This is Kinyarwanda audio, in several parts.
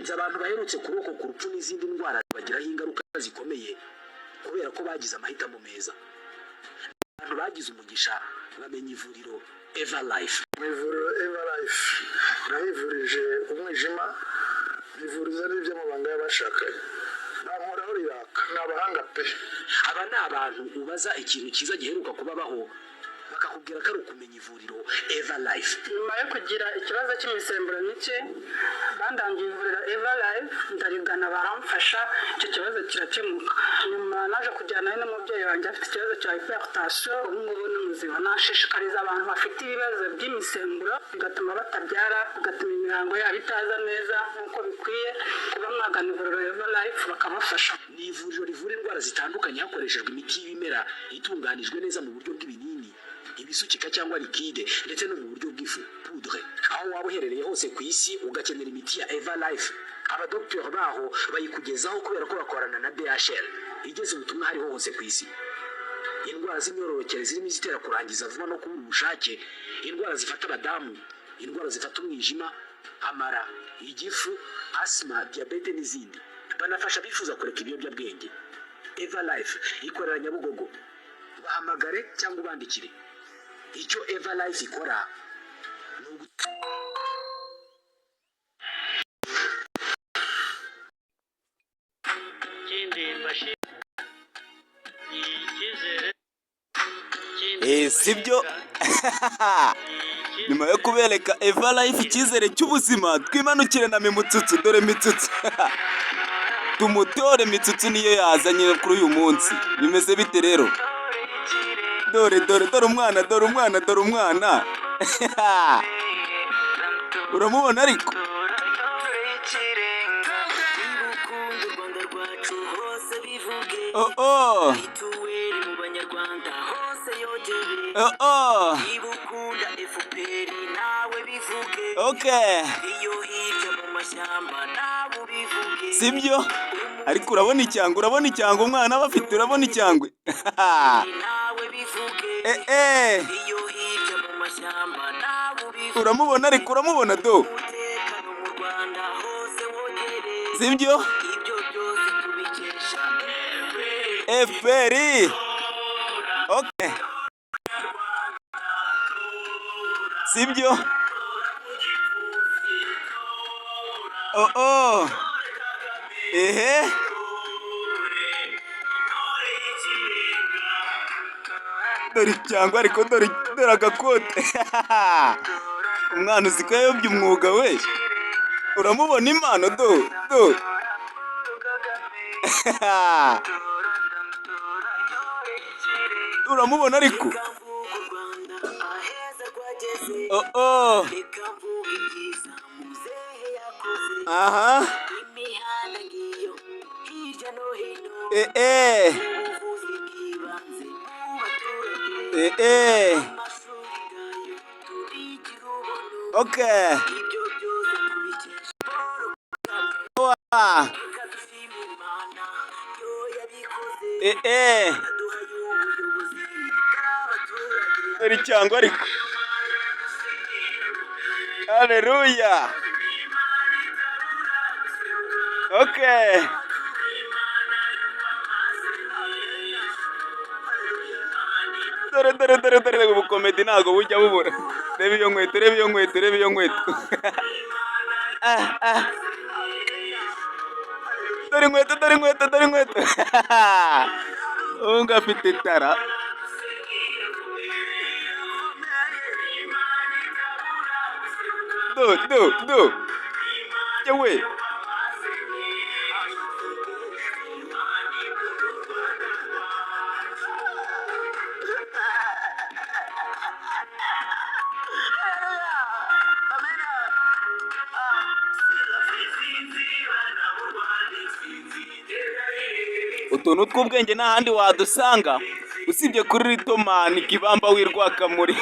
nzi abantu baherutse kurokoka urupfu n'izindi ndwara bagiraho ingaruka zikomeye kubera ko bagize amahitamo meza. Abantu bagize umugisha bamenye ivuriro Everlife. Ivuriro Everlife nayivurije umwijima, ivuriza n'iby'amabanga y'abashakanye. Bankuraho riraka, ni abahanga pe. Aba ni abantu ubaza ikintu cyiza giheruka kubabaho bakakubwira ko ari ukumenya ivuriro Everlife. Nyuma yo kugira ikibazo cy'imisemburo mike bandangiye ivuriro Everlife, ndarigana baramfasha, icyo kibazo kirakemuka. Nyuma naje kujyana n'umubyeyi wanjye afite ikibazo cya hypertension, ubu ngubu ni muzima. Nashishikariza abantu bafite ibibazo by'imisemburo bigatuma batabyara, bigatuma imihango yabo itaza neza nk'uko bikwiye, kuba mwagana ivuriro Everlife bakabafasha. Ni ivuriro rivura indwara zitandukanye hakoreshejwe imiti y'ibimera itunganijwe neza mu buryo bw'ibinini, ibisukika cyangwa liquide, ndetse no mu buryo bw'ifu poudre. Aho waba uherereye hose ku isi ugakenera imiti ya Everlife, abadokiteri baho bayikugezaho kubera ko bakorana na DHL igeze ubutumwa hariho hose ku isi. Indwara z'imyororokere zirimo izitera kurangiza vuba no kubura ubushake, indwara zifata abadamu, indwara zifata umwijima, amara, igifu, asima, diabete n'izindi. Banafasha bifuza kureka ibiyobyabwenge. Everlife ikorera Nyabugogo. Bahamagare cyangwa ubandikire. Icyo Everlife ikora sibyo? Nyuma yo kubereka Everlife icyizere cy'ubuzima, twimanukire na Mitsutsu. Dore Mitsutsu tumutore. Mitsutsu niyo yazanye kuri uyu munsi. Bimeze bite rero? Dore umwana uramubona ariko okay, sibyo? Ariko urabona icyangwe umwana aba afite, urabona icyangwe? Uramubona ariko, uramubona do? Sibyo? FPR. Okay, sibyo? Ehe, dore icyangwe ariko, dore agakote. Umwana uzi ko yayobye umwuga we. Uramubona impano do? Uramubona ariko? Aha. Okay. Dore icyangwe ariko. Haleluya. Okay. Dore ubukomedi ntago bujya bubura. Reba iyo nkweto. Dore inkweto. Unga afite tara. Do. Yewe. Utuntu tw'ubwenge n'ahandi wadusanga usibye kuri Ritomani Kibamba w'Irwakamuri.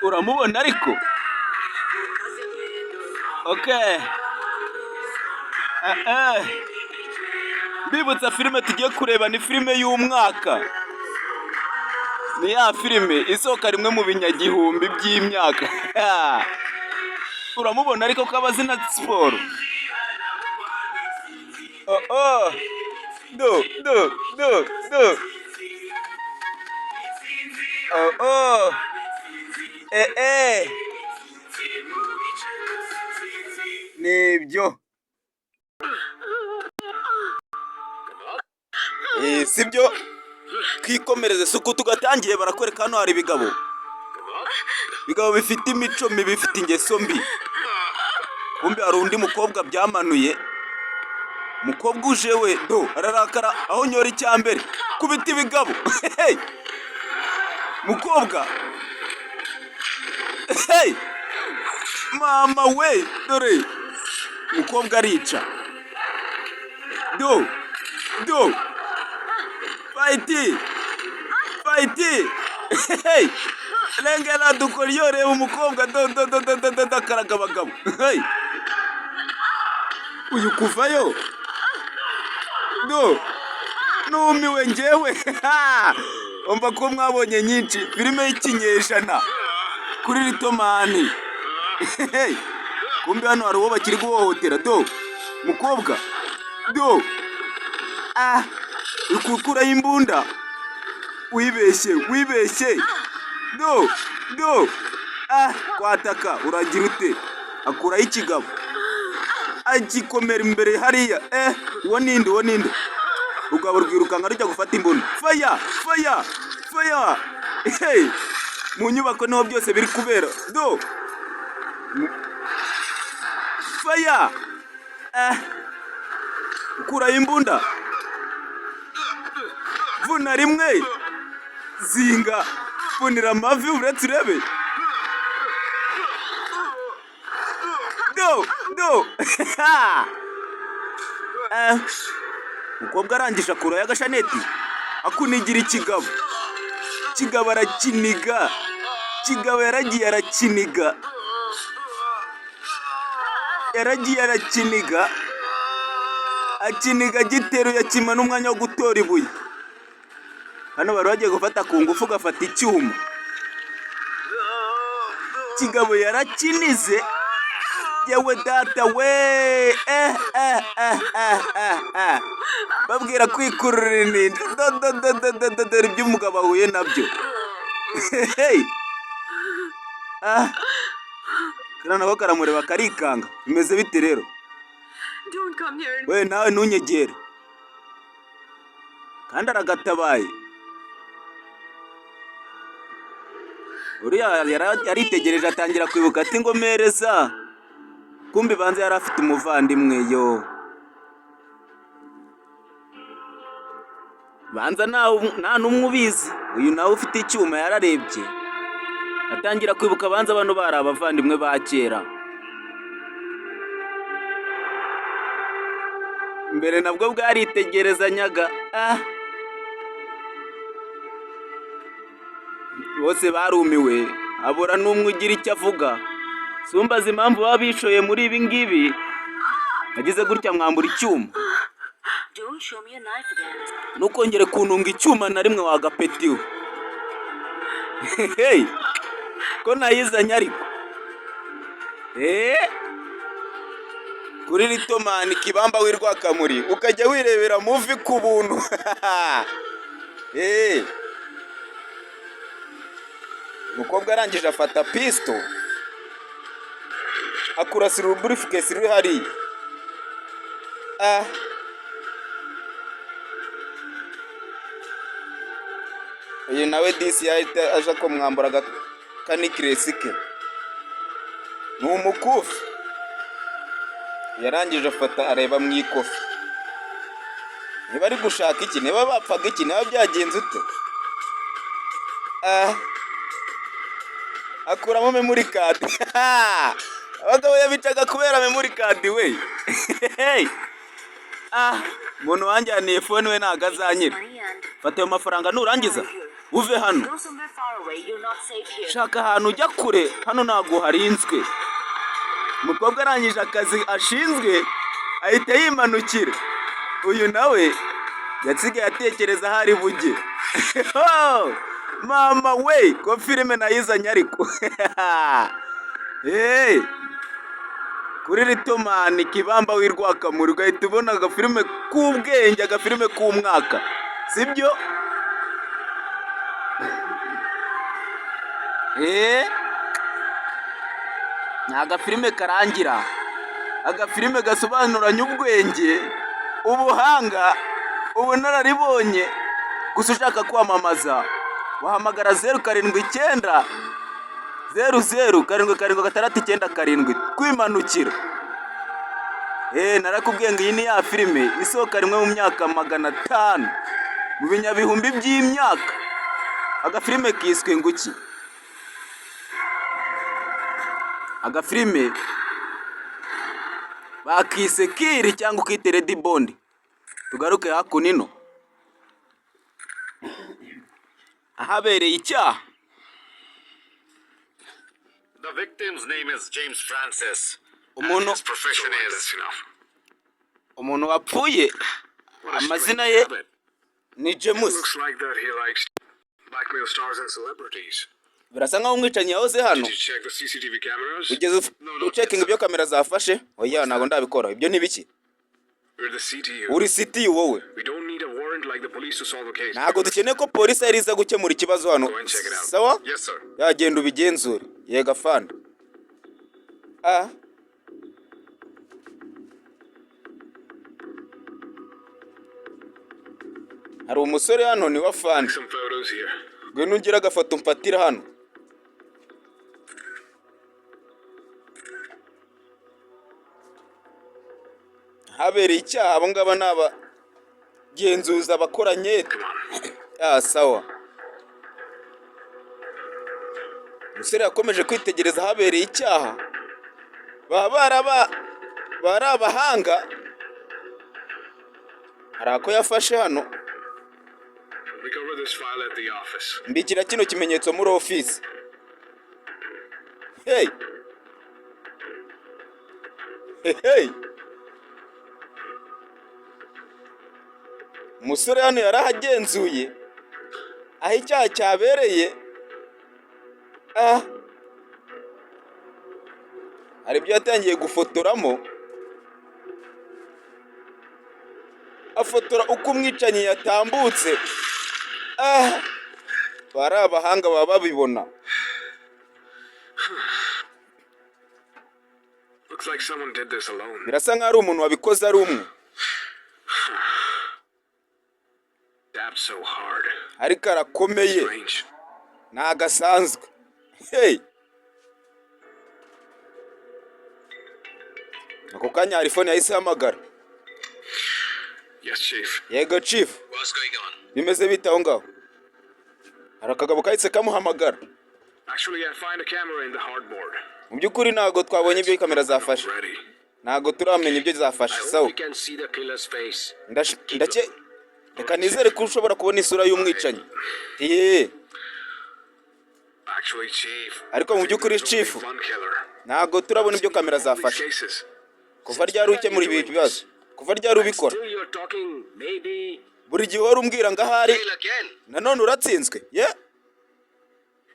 Uramubona ariko? Okay. Mbibutsa filime tugiye kureba ni filime y'umwaka. ni ya filime isohoka rimwe mu binyagihumbi by'imyaka. Uramubona ariko ko abazi na siporo. Do. Nibyo. Sibyo twikomereze suku tugatangiye barakwereka hano hari ibigabo bifite imico mibi bifite ingeso mbi. Kumbe hari undi mukobwa byamanuye. Mukobwa uje we do ararakara aho nyora icyambere kubita ibigabo. Mukobwa mama we dore mukobwa arica. Do fighti lengera dukora reba umukobwa do akaraga abagabo. Uyu kuvayo do numiwe njyewe. Umva ko mwabonye nyinshi filime y'ikinyejana kuri Ritomani. Kumbe hano hari uwo bakiri guhohotera do mukobwa do ukukura imbunda wibeshye do kwataka uragira ute akuraho ikigabo agikomera imbere hariya. uwo ninde rugabo rwirukanka rujya gufata imbunda. Fire mu nyubako niho byose biri kubera do fire ukuraho imbunda vuna rimwe zinga vunira amavi uretse urebe do mukobwa arangije akuraho agashaneti akunigira ikigabo arakiniga. Kigabo yaragiye akiniga giteruye akima n'umwanya wo gutora ibuye. Hano bari bagiye gufata ku ngufu gafata icyuma. Kigabo yarakinize yewe data we. Babwira kwikurura ininda dore iby'umugabo ahuye nabyo. Kana nako karamureba karikanga. Bimeze bite rero? We nawe ntunyegere. Kandi aragatabaye. Uriya yaritegereje atangira kwibuka ati ngo mereza. Kumbi banze yari afite umuvandimwe yo. Banza nta n'umwe ubizi. Uyu nawe ufite icyuma yararebye. Atangira kwibuka banza abantu bari abavandimwe ba kera. Mbere nabwo bwaritegerezanyaga. Bose barumiwe. Abura n'umwe ugira icyo avuga. Sumbaza impamvu baba bishoye muri ibi ngibi. Nagize gutya mwambura icyuma. Ntukongere kuntunga icyuma na rimwe wagapetiwe. Ko nayizanye ariko. Kuri Ritomani Kibamba w'Irwakamuri ukajya wirebera movie ku buntu. Mukobwa arangije afata pisto akurasira urubriefcase ruri hariya. Uyu nawe disi yahita aje ko mwambura kanikresike ni umukufi. Yarangije afata areba mu ikofi. Niba ari gushaka iki, niba bapfaga iki, niba byagenze ute? Akuramo memory card. Abagabo yabicaga kubera memory card we. Umuntu wanjyaniye phone we ntago azanyira. Fata ayo mafaranga nurangiza uve hano. Shaka ahantu ujya kure, hano ntago harinzwe. Umukobwa arangije akazi ashinzwe ahita yimanukira. Uyu nawe yatsigaye atekereza hari bujye. mama we ko filime nayizanye ariko hey. Kuri Ritomani Kibamba w'Irwakamuri ugahita ubona agafilime k'ubwenge, agafilime k'umwaka, sibyo? Ni agafilime karangira, agafilime gasobanuranye ubwenge, ubuhanga, ubunararibonye. Gusa ushaka kwamamaza wahamagara 079 00 kwimanukira. Narakubwiye ngo iyi ni ya filime isohoka rimwe mu myaka 500 mu binyabihumbi by'imyaka. Agafilime kiswe nguki? Agafilime bakise Kiri cyangwa ukite Red Bond. Tugaruke hakunino ahabereye icyaha. The victim's name is James Francis. Umuntu Profession is umuntu wapfuye amazina ye ni James. looks like that he likes blackmail stars and celebrities. Birasa nkaho umwicanyi yahoze hano. Did you check the CCTV cameras? Ugeze ucekinga ibyo kamera zafashe? Oya, ntago ndabikora. Ibyo ni biki? We're the CTU. Uri CTU wowe. We don't need a warrant like the police to solve a case. Ntago dukeneye ko polisi ariza gukemura ikibazo hano. Go and check it out. Sawa? Yes, sir. Yagenda ubigenzure. Yega fanda. Hari umusore hano ni wa fanda. Some photos here. Ngwino ngira agafoto mfatira hano. Habereye icyaha, abo ngaba ni abagenzuza abakoranye. Sawa. Umusore yakomeje kwitegereza ahabereye icyaha. Bari abahanga. Hari ako yafashe hano. Recover this file at the office. Mbikira kino kimenyetso muri office. Hey. Hey. Umusore hano yarahagenzuye aho icyaha cyabereye. Hari ibyo yatangiye gufotoramo, afotora uko umwicanyi yatambutse. Bari abahanga baba babibona. Looks like someone did this alone. Birasa nkaho ari umuntu wabikoze ari umwe. Dabbed so hard. Ariko arakomeye, Strange. ntagasanzwe. Hey. Ako kanya hari phone yahise hamagara. Yes, Chief. Yego Chief, What's going on? bimeze bite aho ngaho? Hari akagabo kahise kamuhamagara. Actually, I find a camera in the hardboard. Mu by'ukuri ntago twabonye ibyo kamera zafashe. Ready. Ntago turamenya ibyo zafashe. Sawa. We can see the killer's face. Reka nizere ko ushobora kubona isura y'umwicanyi. Actually, Chief. Ariko mu by'ukuri Chief, ntago turabona ibyo kamera zafashe. Kuva ryari ukemura ibi bibazo? Kuva ryari ubikora? Buri gihe uhora umbwira ngo ahari nanone uratsinzwe. Yeah?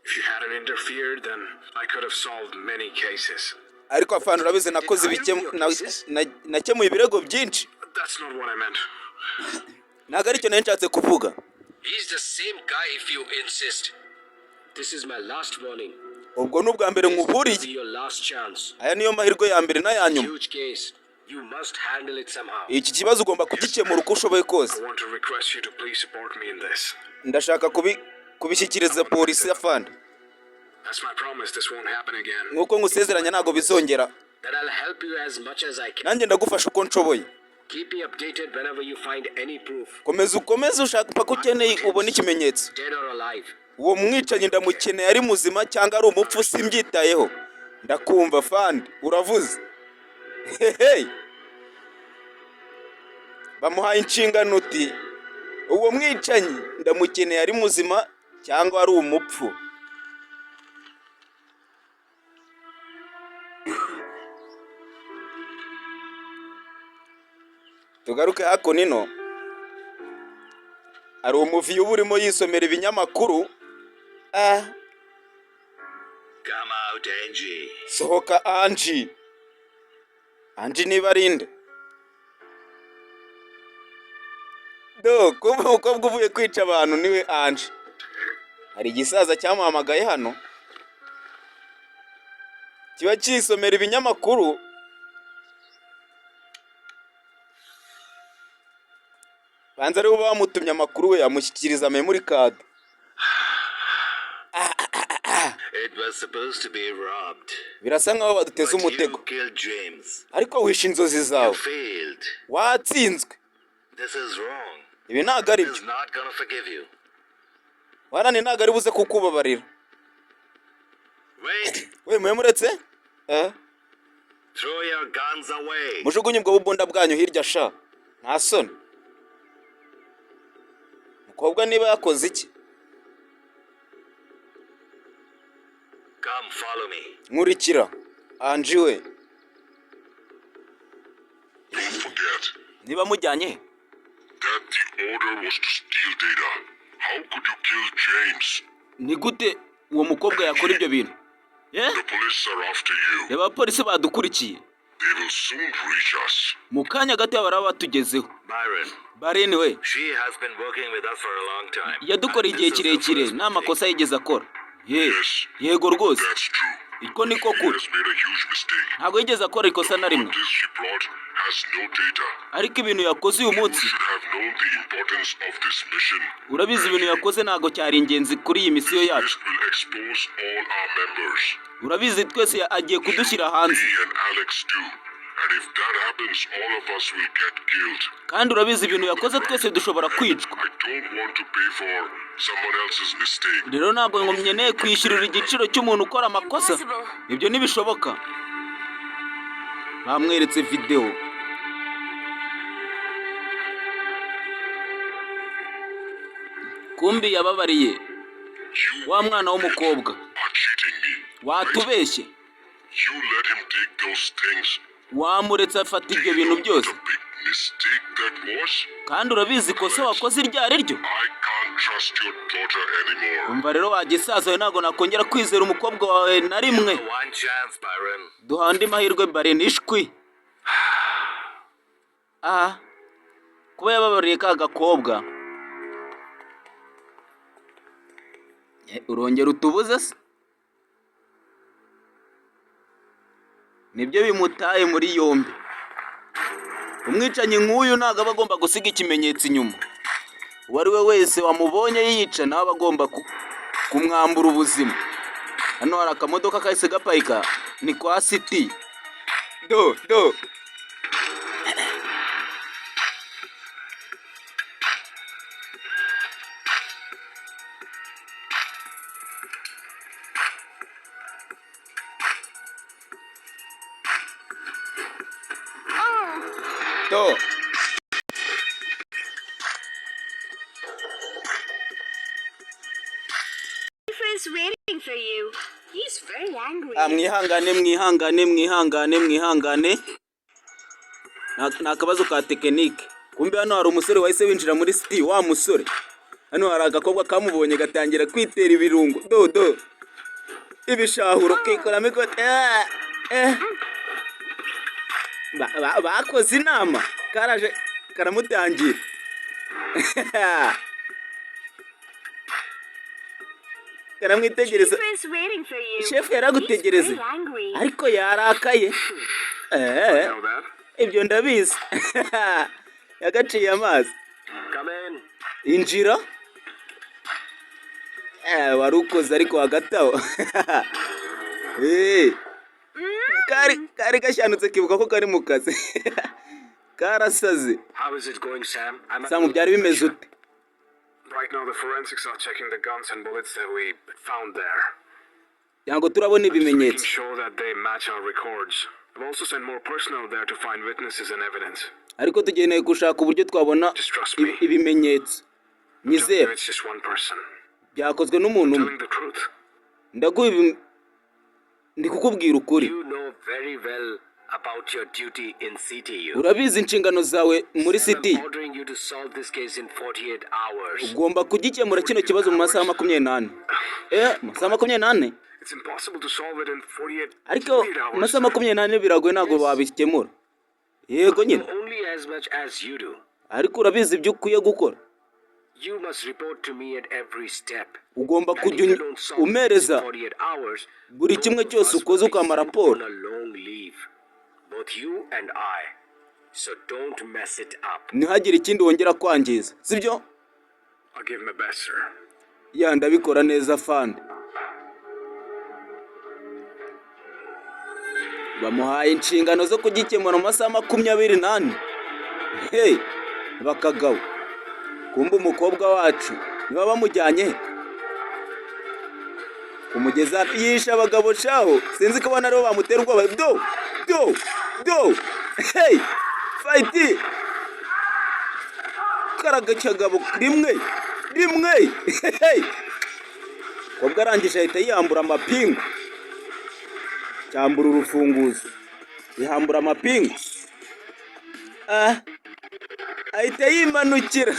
If you hadn't interfered, then I could have solved many cases. Ariko afana urabize nakoze nakemuye ibirego byinshi. That's not what I meant. Ntago aricyo nari nshatse kuvuga. He's the same guy if you insist. This is my last warning. Ubwo n'ubwa mbere nkuburiye. Your last chance. Aya niyo mahirwe ya mbere n'aya nyuma. Huge case. You must handle it somehow. Iki kibazo ugomba kugikemura uko ushoboye kose. I want to request you to please support me in this. Ndashaka kubishyikiriza polisi afande. That's my promise. This won't happen again. Nkuko ngusezeranya ntago bizongera. That I'll help you as much as I can. Nanjye ndagufasha uko nshoboye. Keep me updated whenever you find any proof. Komeza ushaka paka ukeneye ubona ikimenyetso. Dead or alive. Uwo mwicanyi ndamukeneye ari muzima cyangwa ari umupfu simbyitayeho. Ndakumva fande, uravuze. Hey. Bamuhaye inshingano uti uwo mwicanyi ndamukeneye ari muzima cyangwa ari umupfu. Tugaruke hakunino. Ari umuvi uburimo yisomera ibinyamakuru Come out, Angie. sohoka Angie. Angie niba arinde do kuba umukobwa uvuye kwica abantu niwe Angie. Hari igisaza cyamuhamagaye hano kiba kisomera ibinyamakuru. Banza aribo bamutumye amakuru we amushyikiriza memory card. It was supposed to be robbed. Birasa nkaho baduteze But you umutego killed James. ariko wishe inzozi You zawe. failed. Watsinzwe. This is wrong. Ibi ntabwo ari He's byo. not gonna forgive you. Warani ntabwo ari buze kukubabarira. Wait. We mwemuretse? Throw your guns away. Mujugunye ubwo bubunda bwanyu hirya sha. Nta soni. Mukobwa niba yakoze iki? Come follow me. Nkurikira. Angie we. Don't forget Niba mujyanye that the order was to steal data. How could you kill James? ni gute uwo mukobwa yakora ibyo bintu? The police are after you. Reba abapolisi badukurikiye. They will soon reach us. Mu kanya gato baraba batugezeho. Byron, Bareni we. she has been working with us for a long time. Yadukoreye igihe And this is the kirekire first nta makosa yigeze akora. Yes, Yego rwose. that's true. Iko niko She kuri. has made a huge mistake. Ntabwo yigeze akora ikosa na rimwe. But this she brought has no data. Ariko ibintu yakoze uyu You munsi, should have known the importance of this mission. urabizi ibintu yakoze ntabwo cyari ingenzi kuri iyi misiyo yacu. This will expose all our members. Urabizi twese agiye kudushyira hanze. Me and Alex too. And if that happens, all of us will get killed. Kandi urabizi ibintu yakoze twese dushobora kwicwa. I don't want to pay for someone else's mistake. Rero ntabwo ngo nkeneye kwishyurira igiciro cy'umuntu ukora amakosa. Ibyo ntibishoboka. Bamweretse video. Kumbi yababariye You wa mwana w'umukobwa. are cheating me. Watubeshye. You let him take those things. Wamuretse afata ibyo bintu byose. The big mistake that was. Kandi urabizi ikosa wakoze iryo ari ryo. I can't trust your daughter anymore. Umva rero wagisaza we ntabwo nakongera kwizera umukobwa wawe na rimwe. One chance, Byron. Duha andi mahirwe Bareni ishwi. Kuba yababariye ka gakobwa. Urongera utubuze se? Nibyo bimutaye muri yombi. Umwicanyi nk'uyu ntabwo aba agomba gusiga ikimenyetso inyuma. Uwo ari we wese wamubonye yica nawe aba agomba kumwambura ubuzima. Hano hari akamodoka kahise gapayika ni kwa City. Do. Do. Is waiting for you. He's very angry. Mwihangane. Nta kabazo ka tekinike. Kumbe hano hari umusore wahise winjira muri City wa musore. Hano hari agakobwa kamubonye gatangira kwitera ibirungo. Do. Ibishahuro kikoramo ikote. Bakoze inama. Karaje karamutangira. Karamwitegereza. Chef yaragutegereze. Ariko yarakaye. Know that? Ibyo ndabizi. Yagaciye amazi. Come in. Injira. Wari ukoze ariko hagati aho. Kari gashanutse kibuka ko kari mu kazi. Karasaze. How is it going, Sam? Sam byari bimeze ute? Right now, the forensics are checking the guns and bullets that we found there. Ntabwo turabona Making ibimenyetso. sure that they match our records. I've also sent more personnel there to find witnesses and evidence. Ariko tugeneye gushaka uburyo twabona Just trust me. ibimenyetso. Nyizera It's just one person. byakozwe n'umuntu umwe. Telling the truth. Ndaguha ndi kukubwira ukuri. You know very well about your duty in CTU. urabizi inshingano zawe muri I'm city ordering you to solve this case in 48 hours. ugomba kugikemura kino kibazo mu masaha 28 mu masaha 28 It's impossible to solve it in 48 ariko hours. mu masaha 28 biragoye ntabwo babikemura yego nyine Only as much as you do. ariko urabizi ibyo ukwiye gukora You must report to me at every step. ugomba And if kujya you don't solve this in umereza 48 hours, buri both kimwe of cyose us ukoze will be ukamara sent raporo on a long leave. Both you and I. So don't mess it up. ntihagire ikindi wongera kwangiza sibyo I'll give my best, sir. ya ndabikora neza fandi bamuhaye inshingano zo kugikemura mu masaha 28 hey bakagabo kumba umukobwa wacu niba bamujyanye kumugeza yisha abagabo shaho sinzi ko bana aribo bamutera ubwoba do hey fight karaga cyagabo rimwe hey kobwa arangije ahita yambura amapingu cyambura urufunguzo yihambura amapingu ahita yimanukira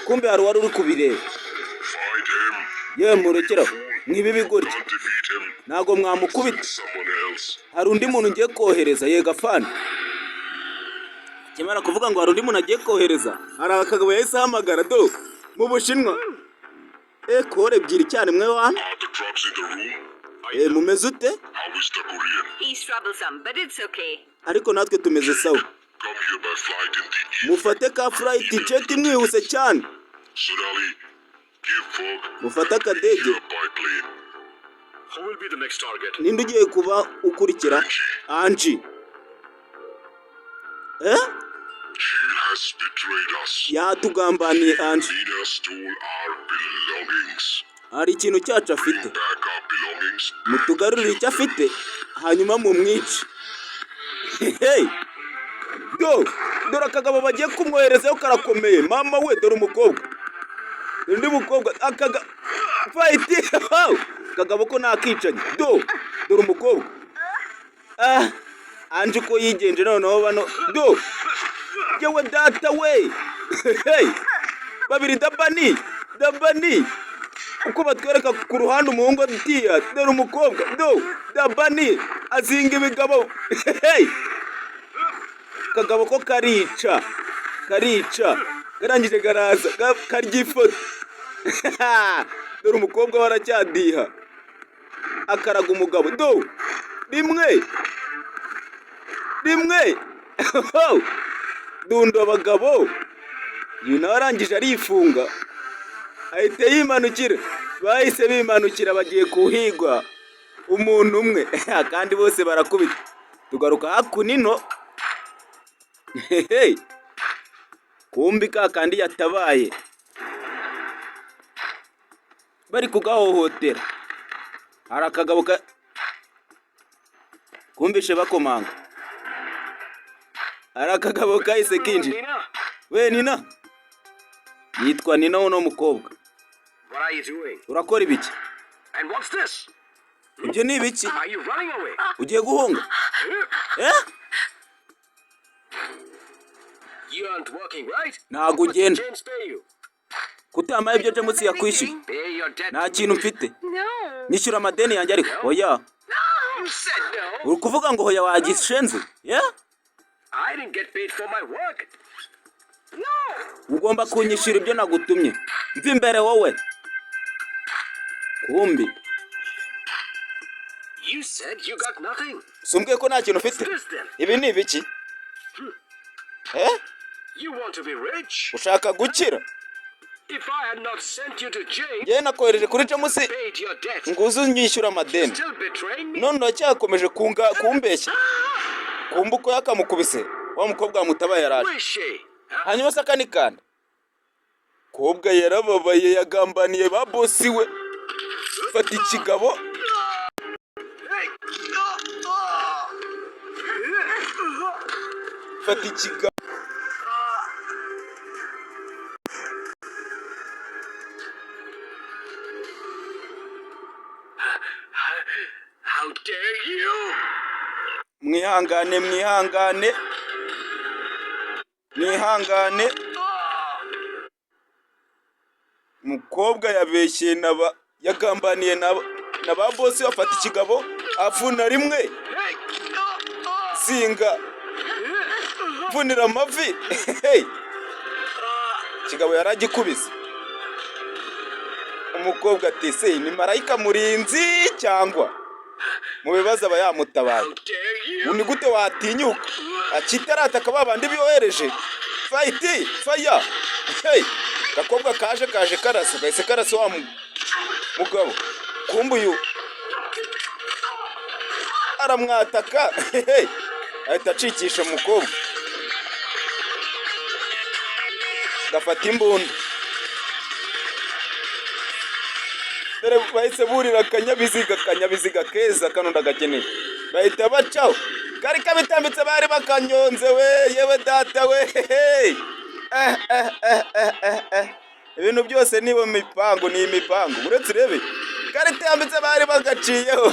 kumbe hari wari uri kubireba Find him. yewe murekeraho mwibi bigoryi Can't defeat him. ntago mwamukubita Someone else. hari undi muntu ngiye kohereza yega fani kimara kuvuga ngo hari undi muntu agiye kohereza hari akagabo yahise ahamagara do mu bushinwa kore ebyiri cyane mwe wana Are the drugs in the room? mumeze ute How is the Korean? He's troublesome, but it's okay. ariko natwe tumeze sawa Come here by flight in the evening. mufate ka flight jet mwihuse cyane Sonali, give Fog mufate akadege here by plane. Who will be the next target? ninde ugiye kuba ukurikira Anji She has betrayed us. yatugambaniye Anji Lena stole our belongings. hari ikintu cyacu afite Back our belongings. mutugarurire icyo afite hanyuma mumwice hey dore akagabo bagiye kumwoherezayo karakomeye mama we dore umukobwa dore undi mukobwa fight akagabo ko nakicanye dore umukobwa Anji ko yigenje noneho bano yewe data we hey babiri dabani uko batwereka ku ruhande umuhungu atiya dore umukobwa dabani azinga ibigabo hey kagabo ko karica karangije garaza karya ifoto dore umukobwa waracyadiha akaraga umugabo rimwe dundo abagabo uyu nawe arangije arifunga ahita yimanukira bahise bimanukira bagiye kuhigwa umuntu umwe kandi bose barakubita tugaruka hakunino kumbi kandi yatabaye bari kugahohotera hari akagabo kumvishe bakomanga hari akagabo kahise kinjira we Nina yitwa Nina uno mukobwa What are you doing? urakora ibiki And what's this? ibyo ni ibiki Are you running away? ugiye guhunga You aren't working, right? ntago What did ugenda James pay you? kutamaye ibyo James yakwishyuye Pay your debt. nta kintu mfite No. nyishyura amadeni yanjye ariko oya You said no. uri kuvuga ngo hoya wagishenze I didn't get paid for my work. ugomba kunyishyura ibyo nagutumye mva imbere wowe kumbi You said you got nothing. sumbwiye ko nta kintu ufite This then. ibi ni ibiki You want to be rich? ushaka gukira If I had not sent you to James, yewe nakohereje kuri James paid your debt, ngo uze unyishyure amadeni still betraying me? none uracyakomeje kumbeshya kumva uko yakamukubise wa mukobwa wamutabaye yaraje Who is she? hanyuma se akanikanda kobwa yarababaye yagambaniye ba bosi we fata ikigabo fata ikigabo How dare you? mwihangane umukobwa yabeshye yagambaniye na ba bosi bafata ikigabo avuna rimwe zinga vunira amavi ikigabo yaragikubise. Umukobwa ati se ni marayika murinzi cyangwa mu bibazo aba yamutabaye. Ni gute watinyuka akitarata kababandi biyohereje faya gakobwa kaje karasa gahise karasa wa mugabo kumbuyu aramwataka ahita acikisha umukobwa gafata imbunda. Dore bahise burira akanyabiziga keza kano ndagakeneye bahita bacaho kari kabitambitse bari bakanyonze we yewe data we ibintu byose ni imipango uretse urebe kari tambitse bari bagaciyeho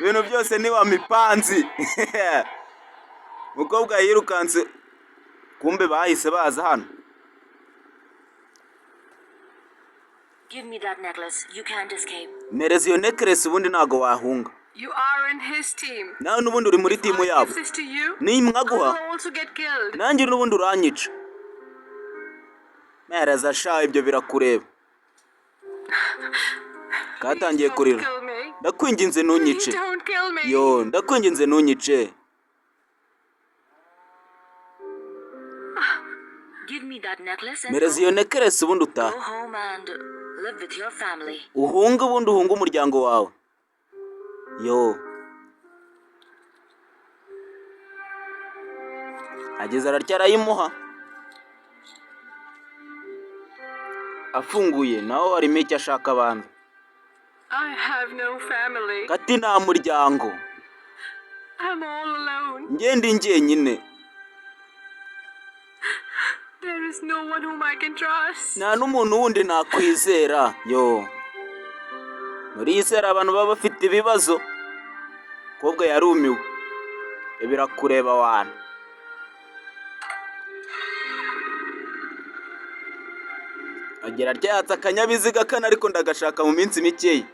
ibintu byose ni mipanzi. Umukobwa yirukanse kumbe bahise baza hano. Give me that necklace. You can't escape. Mereza iyo necklace ubundi ntago wahunga. You are in his team. Nawe n'ubundi uri muri timu yabo. Ni mwaguha. Nanjye n'ubundi uranyica. Mereza sha ibyo birakureba. Katangiye kurira. Ndakwinginze ntunyice. Yo, ndakwinginze ntunyice. Give me that necklace. Mereza iyo necklace ubundi utaha. Go home and live with your family. Uhunga ubundi uhunga umuryango wawe. Yo. Ageze arayimuha. Afunguye naho harimo icyo ashaka abantu. I have no family. Kati nta muryango. I'm all alone. Ngende njyenyine. There is no one whom I can trust. Nta n'umuntu wundi nakwizera. Yo. Muri yizera abantu baba bafite ibibazo. Kobwa yarumiwe. Birakureba wana. Agera ryatsa akanyabiziga kana ariko ndagashaka mu minsi mikeyi.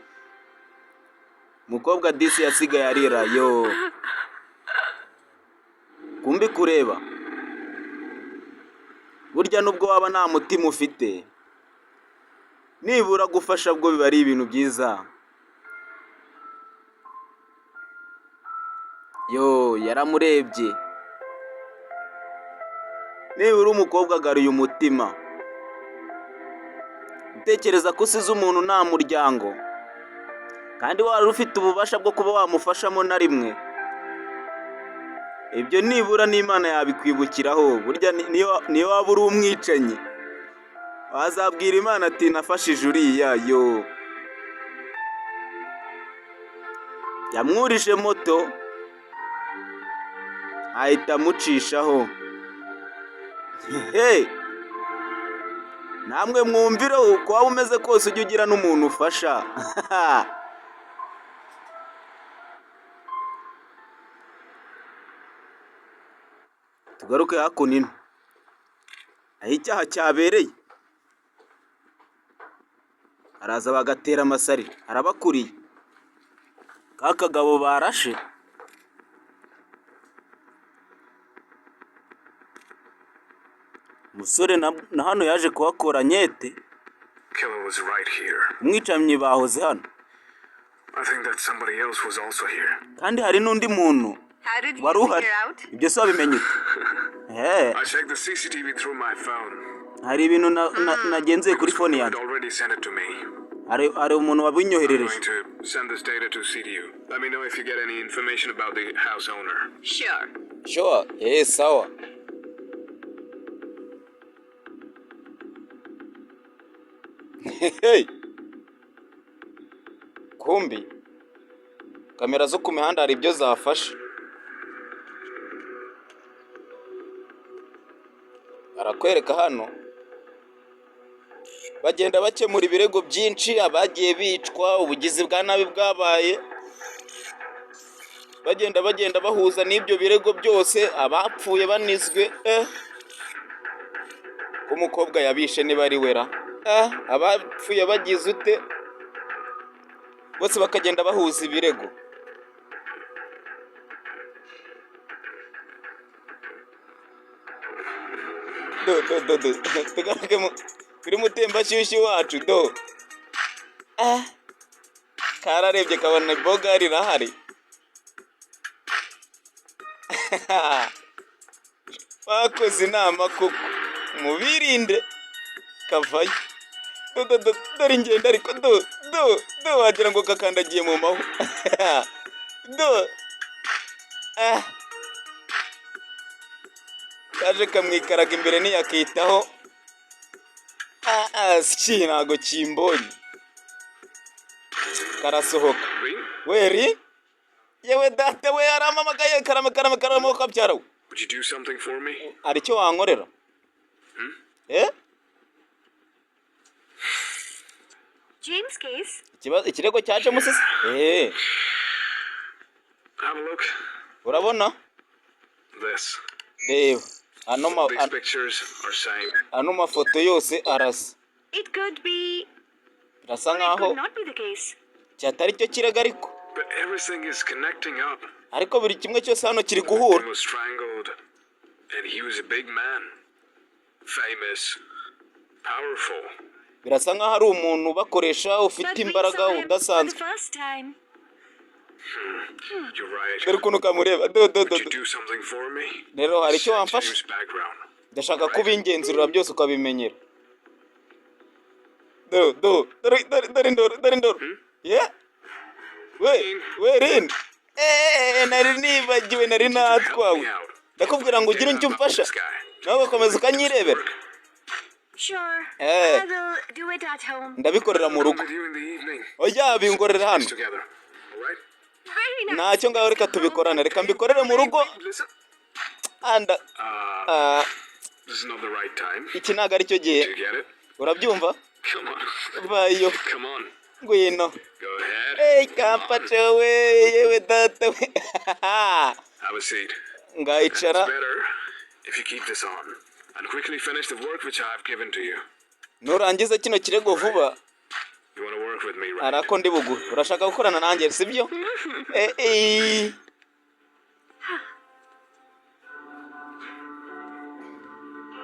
Mukobwa disi yasigaye arira. Yo. Kumbi kureba. Burya nubwo waba nta mutima ufite. Nibura gufasha bwo biba ari ibintu byiza. Yo, yaramurebye. Nibura umukobwa agaruye umutima. Utekereza ko usize umuntu nta muryango. Kandi wari ufite ububasha bwo kuba wamufashamo na rimwe. Ibyo nibura n'Imana yabikwibukiraho. Burya niyo waba uri umwicanyi. Wazabwira Imana ati nafashije uriya. Yo. Yamwurije moto. Ahita amucishaho. Hey. Namwe mwumvire uko waba umeze kose ujye ugira n'umuntu ufasha. Tugaruke hakuno. Aho icyaha cyabereye. Araza bagatera amasari. Arabakuriye. Kakagabo barashe. Musore na hano yaje kuhakora nyete. Killer was right here. Umwicamyi bahoze hano. I think that somebody else was also here. Kandi hari n'undi muntu. How did you Wari uhari. figure out? Ibyo so bimenye ute? I checked the CCTV through my phone. Hari ibintu nagenzeye kuri phone yanjye. Already sent it to me. Hari umuntu I'm wabinyoherereje. going to send this data to CDU. Let me know if you get any information about the house owner. Sure. Sure. Sawa. Hey. Kumbi. Kamera zo ku mihanda hari ibyo zafashe. Arakwereka hano. Bagenda bakemura ibirego byinshi abagiye bicwa ubugizi bwa nabi bwabaye. bagenda bahuza n'ibyo birego byose, abapfuye banizwe umukobwa yabishe niba ari wera abapfuye bagize ute bose bakagenda bahuza ibirego. Tugaruke kuri mutembashyushyu wacu kararebye kabona bogari irahari. Bakoze inama koko mubirinde kavayo. Dore ingenda ariko wagira ngo kakandagiye mu mahu. Kaje kamwikaraga imbere ntiyakitaho. Ntago kimbonye karasohoka. Weri yewe data we aramamagaye karama kabyarawe. Would you do something for me? Ari cyo wankorera? James case? Ikirego cyaje musisi? Have a look. Urabona? This. Reba. These pictures are same. Ano mafoto yose arasa. It could be. Birasa It nkaho could not be the case. cyatari cyo kirega ariko. But everything is connecting up. Ariko buri kimwe cyose hano kiri guhura. He was strangled, and he was a big man, famous, powerful. Birasa nkaho ari umuntu bakoresha ufite imbaraga For the udasanzwe. first time. You're right. Dore ukuntu kamureba. Would you do something for me? Rero hari icyo wamfasha? James' background. Ndashaka kubingenzurira byose ukabimenyera. Dore indoro. Yeah. We Rin. Nari nibagiwe nari natwawe. Ndakubwira ngo ugire icyo umfasha. Nawe ugakomeza ukanyirebera. Sure. I will do it at home. Ndabikorera mu rugo. With you in the evening. Oya bingorera hano. Together. All right? Very nice. Ntacyo ngaho reka tubikorane. Reka mbikorere mu rugo. Listen. Anda. This is not the right time. Iki ntago ari cyo Do gihe. you get it? Urabyumva? Come on. Bayo. Come on. Ngwino. Go ahead. Hey, kampacho we. Yewe data we. Have a seat. Ngayicara. It's better if you keep this on and quickly finish the work which I have given to you. Nurangiza kino kirego vuba. You want to work with me, right? Arako ndi bugu. Urashaka gukorana nanjye sibyo?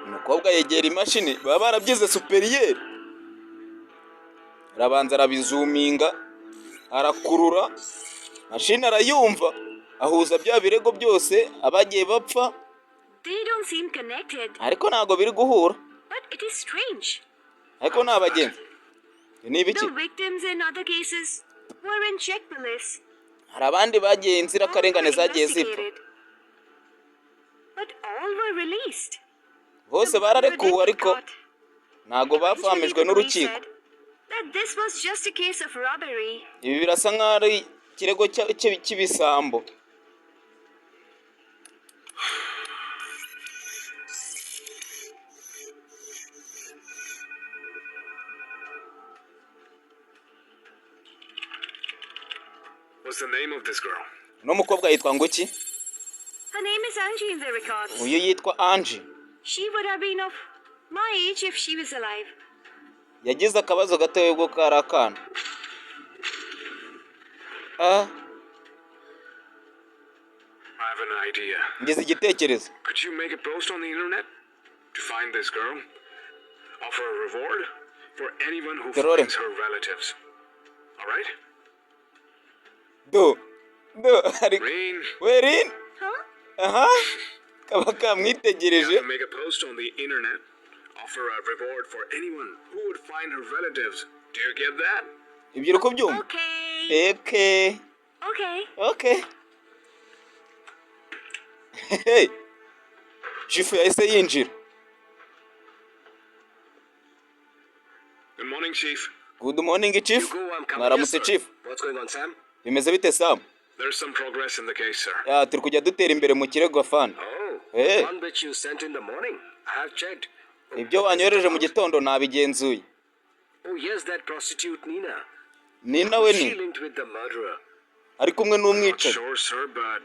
Umukobwa yegera imashini baba barabyize superieur. Arabanza arabizuminga, arakurura, mashini arayumva, ahuza bya birego byose abagiye bapfa. They don't seem connected. Ariko ntago biri guhura. But it is strange. Ariko nabagenzi. Ni ibiki? The victims in other cases were in Czech police. Hari abandi bagiye inzira karengane zagiye zipfa. But all were released. Bose bararekuwe ariko ntago bafamijwe n'urukiko. That this was just a case of robbery. Ibi birasa nkaho ari ikirego cy'ibisambo. What's the name of this girl? No mukobwa yitwa ngo ki? Her name is Angie in the records. Uyu yitwa Angie. She would have been of my age if she was alive. Yagize akabazo gatoya ubwo kari akana. I have an idea. Ngize igitekerezo. Could you make a post on the internet to find this girl? Offer a reward for anyone who finds her relatives. All right? Rain. Where in? Huh? Kaba kamwitegereje. Make a post on the internet. Offer a reward for anyone who would find her relatives. Do you get that? Ibyo uko byumva? Okay. Okay. Hey. Chief yahise yinjira. Good morning, Chief. Good morning, Chief. Mwaramutse Chief. What's going on, Sam? Bimeze bite Sam? There's some progress in the case, sir. Ya turi kujya dutera imbere mu kirego fan. The one which you sent in the morning. I have checked. Ibyo wanyohereje mu gitondo ari kumwe Not n'umwicanyi. sure, sir, but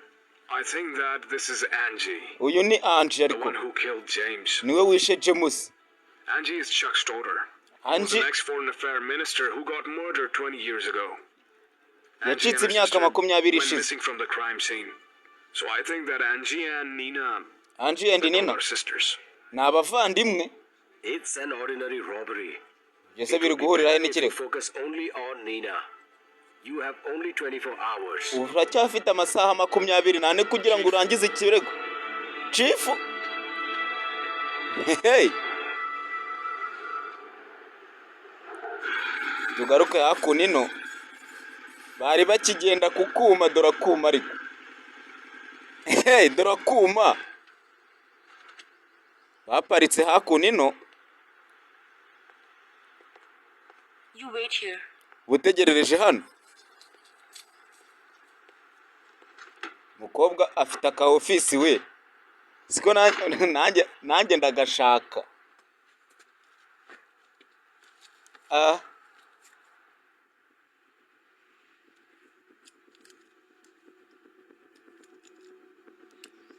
I think that this is Angie, Uyu ni Angie the ariko one who killed James. niwe wishe James. Angie is Chuck's daughter. Who's Angie an ex-foreign affair minister who got murdered 20 years ago. Angie yacitse and her imyaka sister 20 went ishize. missing from the crime scene. So I think that Angie and Nina Angie and Nina are sisters. ni abavandimwe. It's an ordinary robbery. Byose biri guhurira he If you n'ikirego. focus only on Nina. You have only 24 hours. Uracyafite amasaha 24 kugira ngo urangize ikirego. Chief hey tugaruke hakunino bari bakigenda kukuma dora kuma ariko hey dora kuma baparitse hakunino You wait here. butegerereje hano. Mukobwa afite aka ofisi we siko nanjye ndagashaka.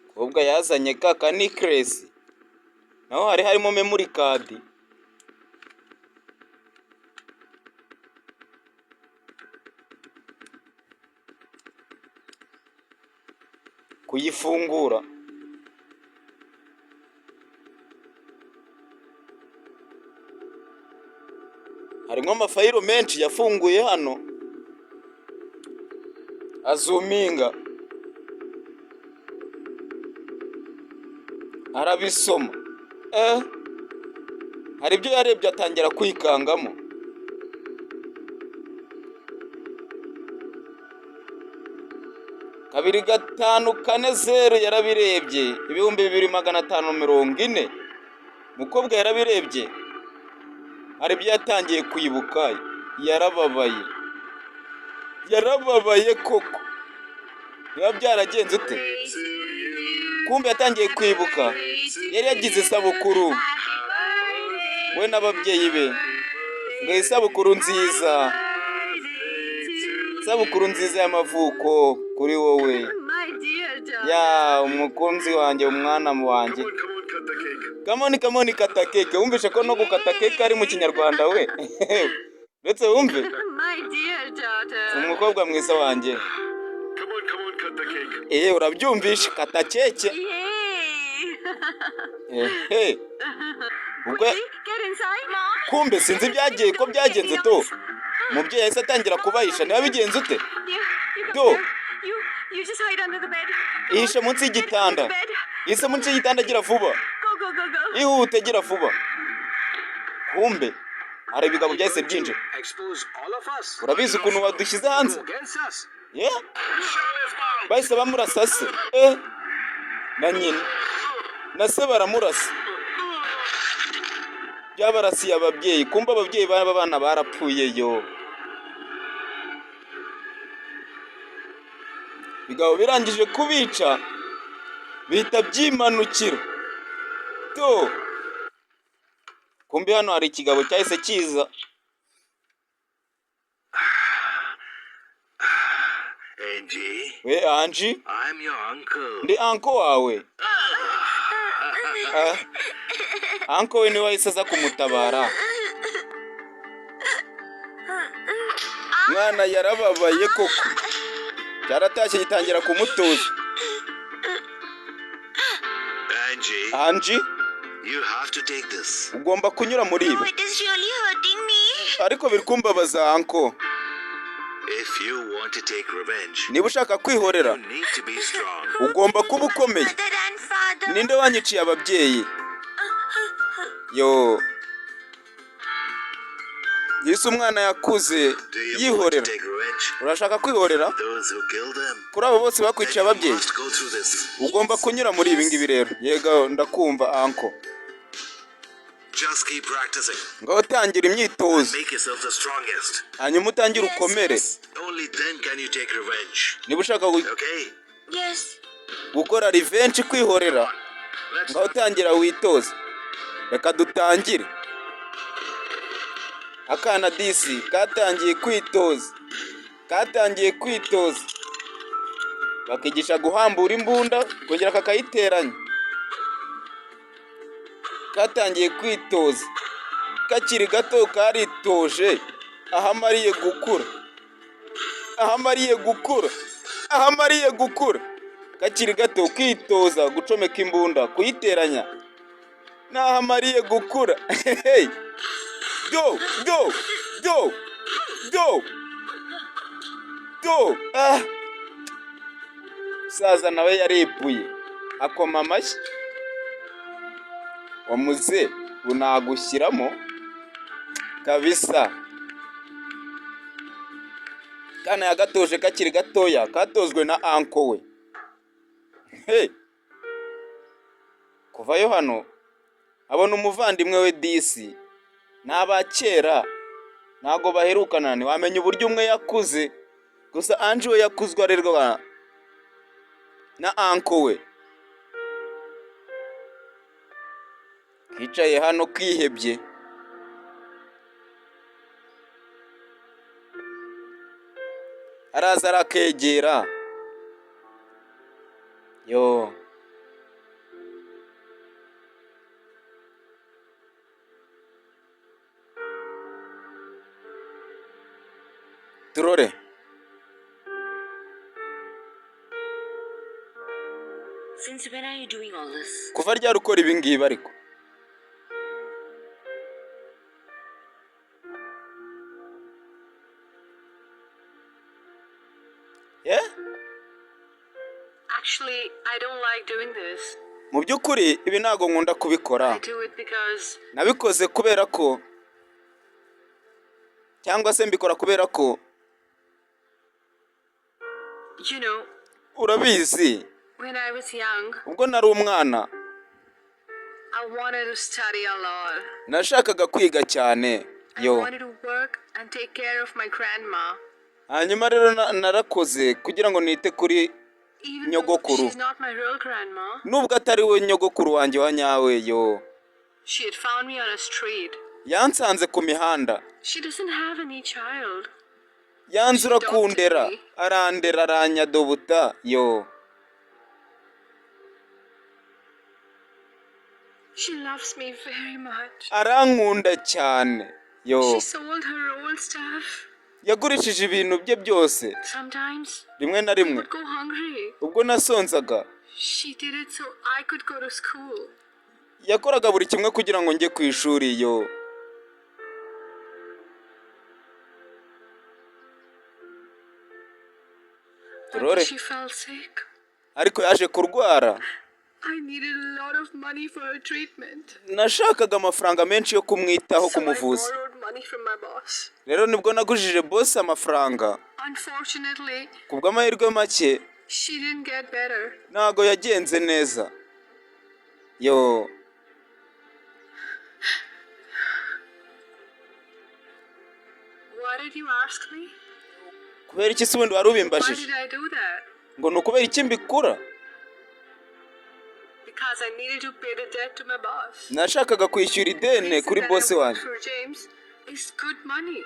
Mukobwa yazanye kaka necklace naho harimo memory card. Kuyifungura harimo amafayiro menshi yafunguye hano azuminga arabisoma hari ibyo yarebye atangira kwikangamo. Kabiri 540 yarabirebye 2540. Mukobwa yarabirebye hari ibyo yatangiye kwibuka. Yarababaye koko. Biba byaragenze ute? Kumbe yatangiye kwibuka yari yagize isabukuru we n'ababyeyi be. Ngo isabukuru nziza, isabukuru nziza y'amavuko kuri wowe ya umukunzi wanjye, umwana wanjye. Come on kata keke. Wumvishe ko no gukata keke ari mu kinyarwanda we? Ndetse wumve umukobwa mwiza wanjye. Urabyumvishe kata keke. Ubwo kumbe sinzi byagiye ko byagenze to. Umubyeyi yahise atangira kubahisha. Niba bigenze ute? Do ihishe munsi y'igitanda. Yise munsi y'igitanda gira vuba. Ihute gira vuba. Kumbe hari ibigabo byahise byinje. Urabizi ukuntu wadushyize hanze? Bahise bamurasa se. Na nyina na se baramurasa. Byabarasiye ababyeyi. Kumba ababyeyi baba bana barapfuye yo. Bigabo birangije kubica bihita byimanukira. To kumbe hano hari ikigabo cyahise kiza. Angie. We Angie? I'm your uncle. Ndi uncle wawe. Uncle we ni wahise aza kumutabara. Mwana yarababaye koko. Cyaratashye gitangira kumutuza. Angie? You have to take this. Ugomba kunyura muri ibi. It is really hurting me. Ariko birikumbabaza uncle. If you want to take revenge, Niba ushaka kwihorera, you need to be strong. ugomba kuba ukomeye. Mother and father. Ninde wanyiciye ababyeyi? Yo. Yesu umwana yakuze Do you want to yihorera. take revenge? Urashaka kwihorera? Those who killed them. Kuri abo bose bakwiciye You ababyeyi. must go through this. Ugomba kunyura muri ibi ngibi rero. Yego ndakumva uncle. Just keep practicing. Ngaho tangira imyitozo. Make yourself the strongest. Hanyuma utangire ukomere. Only then can you take revenge. Niba ushaka Okay? Yes. gukora revenge kwihorera, Let's ngaho utangira witoze. Reka dutangire. Akana disi katangiye kwitoza. bakigisha guhambura imbunda kongera kakayiteranya. Katangiye kwitoza, kakiri gato karitoje, ahamariye gukura, kakiri gato kwitoza gucomeka imbunda, kuyiteranya, nahamariye gukura. Go. Saza nawe yarepuye akoma amashyi. Wamuze unagushyiramo kabisa. Kana yagatoje kakiri gatoya, katozwe na anko we. Kuvayo hano abona umuvandimwe we disi n'abakera ntago baherukana, ni wamenya uburyo umwe yakuze, gusa Ange we yakuzwe arerwa na anko we. Kicaye hano kwihebye, araza arakegera. Yo, turore. Since when are you doing all this? Kuva ryari ukora ibi ngibi ariko? Yeah? Actually, I don't like doing this. Mu by'ukuri ibi ntago nkunda kubikora. I do it because Nabikoze kubera ko, cyangwa se mbikora kubera ko, you know, urabizi, when I was young, ubwo nari umwana I wanted to study a lot. nashakaga kwiga cyane. I wanted to work and take care of my grandma. Hanyuma rero narakoze kugira ngo nite kuri Even though nyogokuru. she's not my real grandma, Nubwo atari we nyogokuru wanjye wa nyawe. Yo, she had found me on a street. yansanze ku mihanda, She doesn't have any child. yanzura kundera, arandera, aranyadobuta. Yo, She loves me very much. arankunda cyane. Yo, She sold her old stuff. yagurishije ibintu bye byose. Sometimes Rimwe na I rimwe would go hungry. ubwo nasonzaga, She did it so I could go to school. yakoraga buri kimwe kugira ngo njye ku ishuri. Yo, But turore. when she fell sick, Ariko yaje kurwara, I needed a lot of money for her treatment. nashakaga amafaranga menshi yo kumwitaho, So I kumuvuza. borrowed money from my boss. Rero nibwo nagujije boss amafaranga. Unfortunately, Kubw'amahirwe make she didn't get better. ntago yagenze neza. Yo, Why did you ask me? kubera iki se ubundi wari Why ubimbajije? did I do that? Ngo ni ukubera iki mbikora? Because I needed to pay the debt to my boss. Nashakaga kwishyura ideni kuri boss wanjye. For James is good money.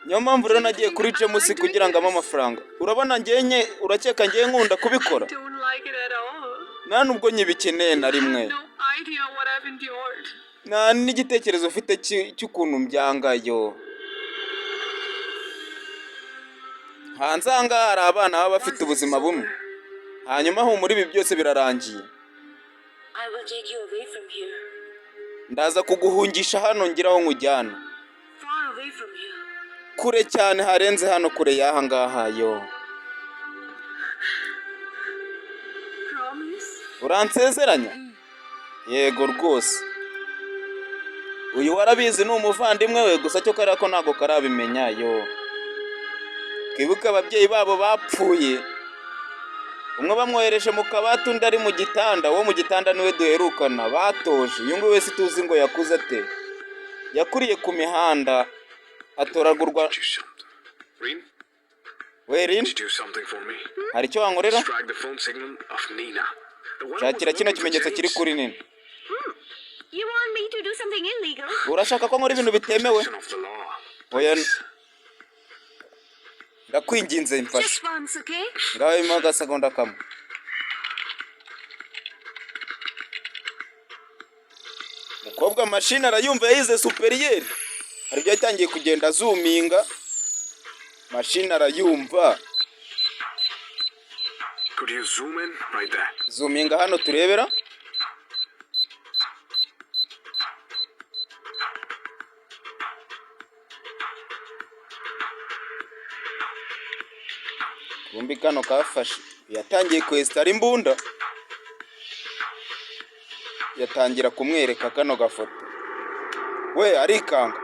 Niyo mpamvu rero nagiye kuri James kugira ngo ampe amafaranga. Urabona ngenye, urakeka ngiye nkunda kubikora? Don't like it at all. Nta nubwo nyibikeneye na rimwe. No idea what I've endured. Nta n'igitekerezo ufite cy'ukuntu mbyangayo. Hanze aha ngaha hari abana baba bafite ubuzima bumwe, hanyuma muri ibi byose birarangiye. I will take you away from here. Ndaza kuguhungisha hano ngira aho nkujyana. Far away from here. Kure cyane, harenze hano, kure y'aha ngaha. Yo, Promise? uransezeranya? Yego rwose. Uyu warabizi ni umuvandimwe we, gusa cyo kariya ko ntago karabimenya. Yo, twibuke ababyeyi babo bapfuye, umwe bamwohereje mu kabati, undi ari mu gitanda. Uwo mu gitanda niwe duherukana batoje. Uyu nguyu wese tuzi ngo yakuze ate, yakuriye ku mihanda, atoragurwa. Rin, Werin, did you do something for me? hari icyo wankorera? Extract the phone signal of Nina. The one who was Shakira kino looking for kimenyetso kiri James. kuri Nina. You want me to do something illegal? Urashaka ko nkora ibintu bitemewe? Protection of the law. Oya, ndakwinginze mfasha Just once, okay? ngaho impa agasegonda kamwe. Umukobwa mashini arayumva yayize superiyeri, hari ibyo yatangiye kugenda azuminga, mashini arayumva. Could you zoom in right there? Zuminga hano turebera. Kumbi kano kafashe yatangiye kwesitara imbunda, yatangira kumwereka kano gafoto. We arikanga.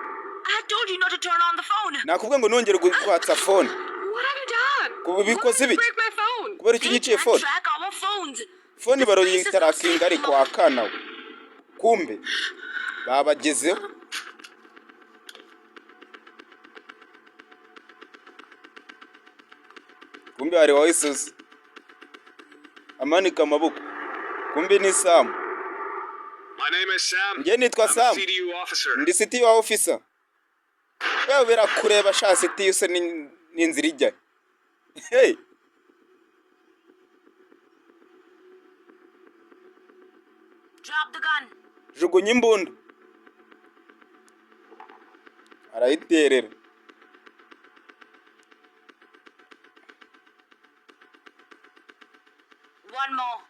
I told you not to turn on the phone. Nakubwiye ngo nongere kwatsa phone. What have you done? Kuba bikoze biki? Break my phone. Kubera icyo nyiciye phone. Track our phones. Phone baronye tarakinga ari kwa kana. Kumbe babagezeho. Kumbe ari waisuzi. Amanika amaboko. Kumbe ni Sam. My name is Sam. Nge nitwa Sam. CDU officer. Ndi CTU officer. Wewe birakureba sha CTU se n'inzira ijya. Hey. Drop the gun. Jugunya imbunda. Arayiterera. One more.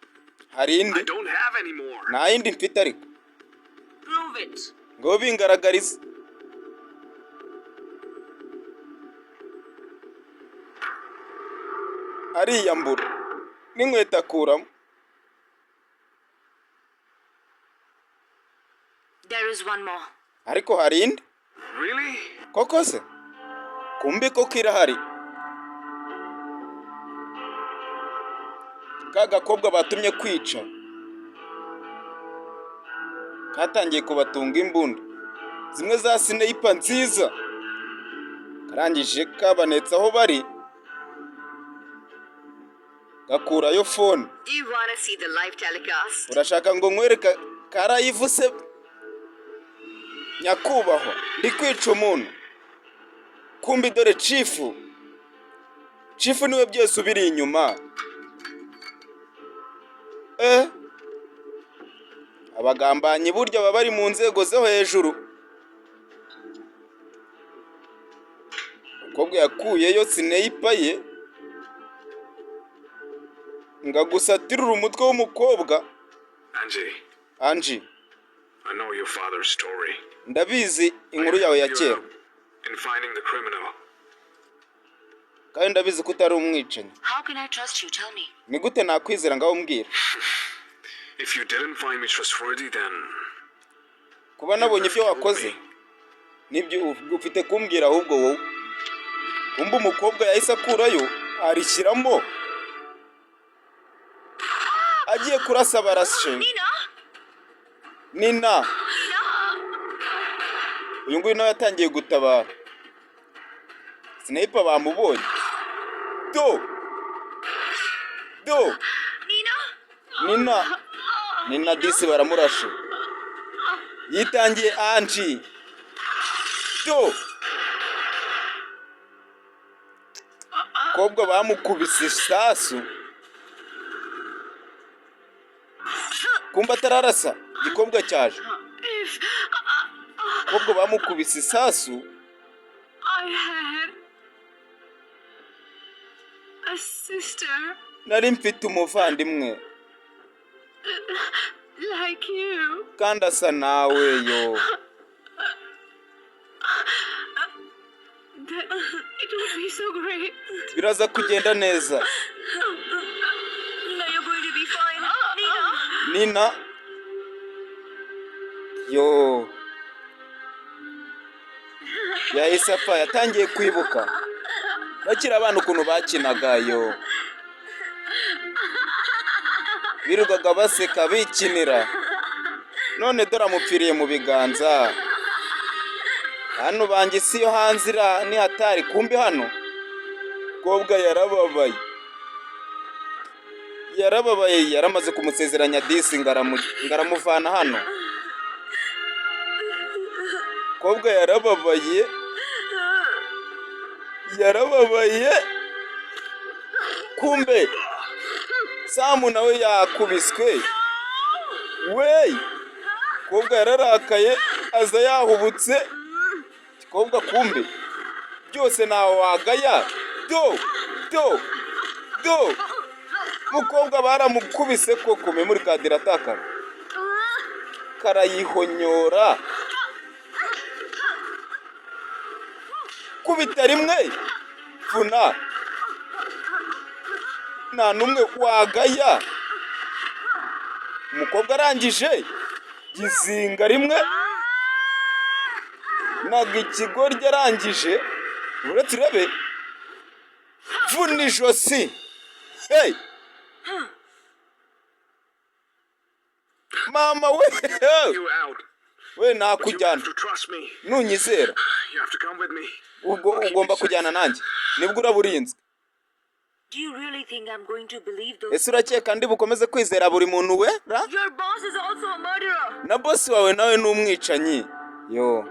Hari indi? I don't have any more. Nta yindi mfite ariko. Prove it. Ngo bingaragarize. Ariyambura. N'inkweto akuramo. There is one more. Ariko hari indi? Really? Koko se? Kumbi koko irahari. Ka gakobwa batumye kwica katangiye kubatunga imbunda zimwe za sniper nziza, karangije kabanetsa aho bari gakurayo phone. Do you want to see the live telecast? Urashaka ngo nkwereka karayivuse? Nyakubahwa ndi kwica umuntu. Kumbi dore chifu niwe byose ubiri inyuma. Abagambanyi burya baba bari mu nzego zo hejuru. Umukobwa yakuyeyo sniper ye ngagusatirura umutwe w'umukobwa. Angie, I know your father's story. ndabizi inkuru yawe ya kera. In finding the criminal. Kandi ndabizi ko utari umwicanyi. How can I trust you? Tell me. Ni gute nakwizera ngaho umbwira? If you didn't find me trustworthy, then kuba nabonye ibyo wakoze nibyo ufite kumbwira ahubwo wowe. Kumba umukobwa yahise akurayo arishyiramo agiye kurasa barashe. Nina. Uyu nguyu nawe yatangiye gutabara. Sniper bamubonye. Nina disi baramurashe. Yitangiye Angie. Kobwa bamukubise isasu. Kumba atararasa gikobwa cyaje. Kobwa bamukubise isasu. I had a sister Nari mfite umuvandimwe like you. kandi asa nawe yo. It would be so great. Biraza kugenda neza. Now you're going to be fine. Nina. Yo. Yahise apfa yatangiye kwibuka. Bakira abantu ukuntu bakinaga yo. Birugaga baseka bikinira. None dore amupfiriye mu biganza. Hano banjye si yo hanzira ni hatari. Kumbi hano kobwa yarababaye. Yaramaze kumusezeranya disi ngaramuvana hano. Kobwa yarababaye yarababaye kumbe Samu nawe yakubiswe we kobwa yararakaye aza yahubutse kobwa kumbe byose nawe wagaya do mukobwa baramukubise koko memuri kadira atakara karayihonyora kubita rimwe funa nta numwe wagaya umukobwa arangije gizinga rimwe naga ikigoryi arangije uretse urebe vuna ijosi hey mama we we nakujyana nunyizera ubwo ugomba kujyana nanjye nibwo uraburinzwe Do you really think I'm going to believe those? ese urakeka ndi bukomeze kwizera buri muntu we ra Your boss is also a murderer. na boss wawe nawe ni umwicanyi yo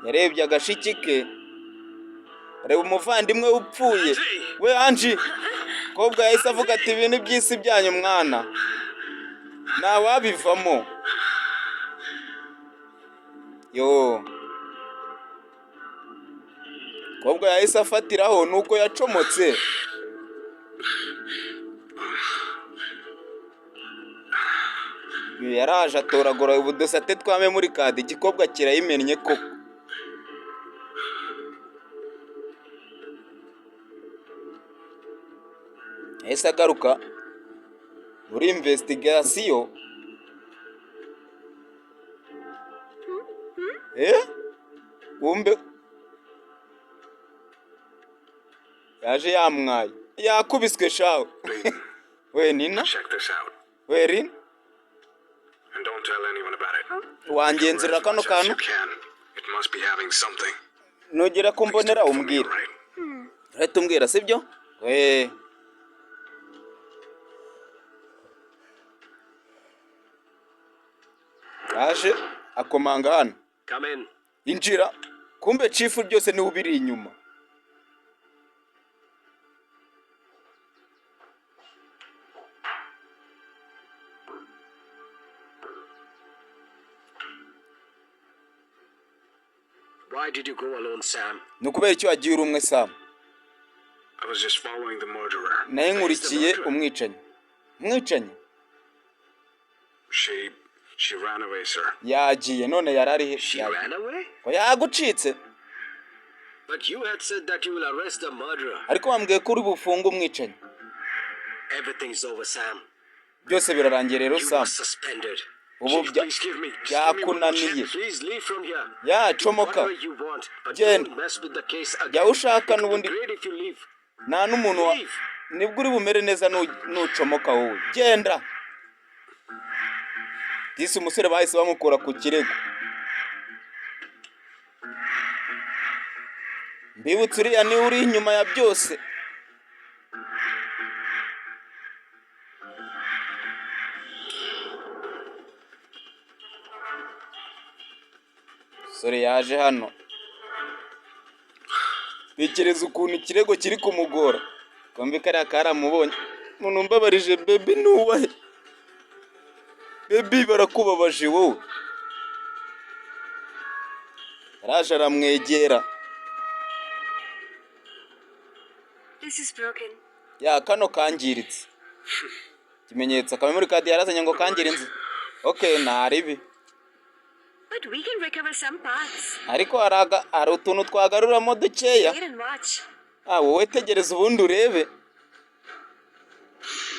yarebye agashiki ke reba umuvandimwe upfuye we Anji kobwa yahise avuga ati ibintu by'isi byanyu mwana ntawabivamo yo kobwa yahise afatiraho nuko yacomotse yaraje atoragura ubudusate twa memory card igikobwa kirayimennye koko yahise agaruka muri investigation wumve yaje yamwaye yakubiswe shawe we Nina we Rin And don't tell anyone about it. wangenzera kano kantu It must be having something. nugera ko mbonera umbwira reta umbwira sibyo we yaje akomanga hano Come in. injira kumbe chief byose ni ubiri inyuma Why did you go alone, Sam? nukubera icyo wagiye uri umwe Sam I was just following the murderer. naye nkurikiye umwicanyi She ran away, sir. yagiye none yarari he She ran away? ko yagucitse But you had said that you will arrest the murderer. ariko wambwiye ko uri bufunga umwicanyi Everything's over, Sam. byose birarangiye rero You Sam are suspended. ubu Please give me one byakunaniye Please leave from here. yacomoka Whatever you want, but Genda. don't mess with the case again. jya ushaka It would n'ubundi be great if you leave. nta n'umuntu Leave. nibwo uri bumere neza nucomoka wowe genda disi umusore bahise bamukura ku kirego mbibutse uriya niwe uri inyuma ya byose sore yaje hano tekereza ukuntu ikirego kiri kumugora kumbi kariya karamubonye umuntu mbabarije baby nuwahe baby barakubabaje wowe yaraje aramwegera This is broken. ya kano kangiritse ikimenyetso akamemuri kadi yarazanye ngo kangirinze okay ntaribi But we can recover some parts. ariko hari utuntu twagaruramo dukeya Wait and watch. wowe tegereza ubundi urebe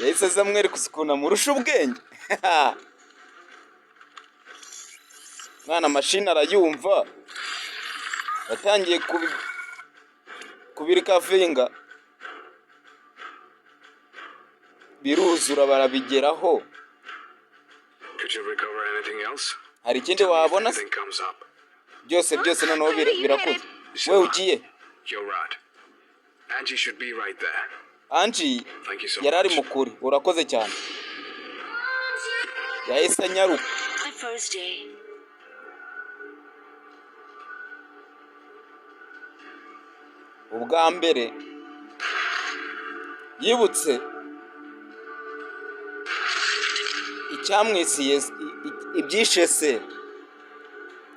yahise aza mwereka ukuntu amurusha ubwenge mwana mashini arayumva yatangiye kubirikavinga biruzura barabigeraho Could you recover anything else? hari ikindi wabona Anything comes up. byose noneho birakuze we ugiye You're right. Angie should be right there. Angie Thank you so yarari much. mukuri urakoze cyane yahise anyaruka My first day. ubwa mbere yibutse icyamwisiye ibyishe se,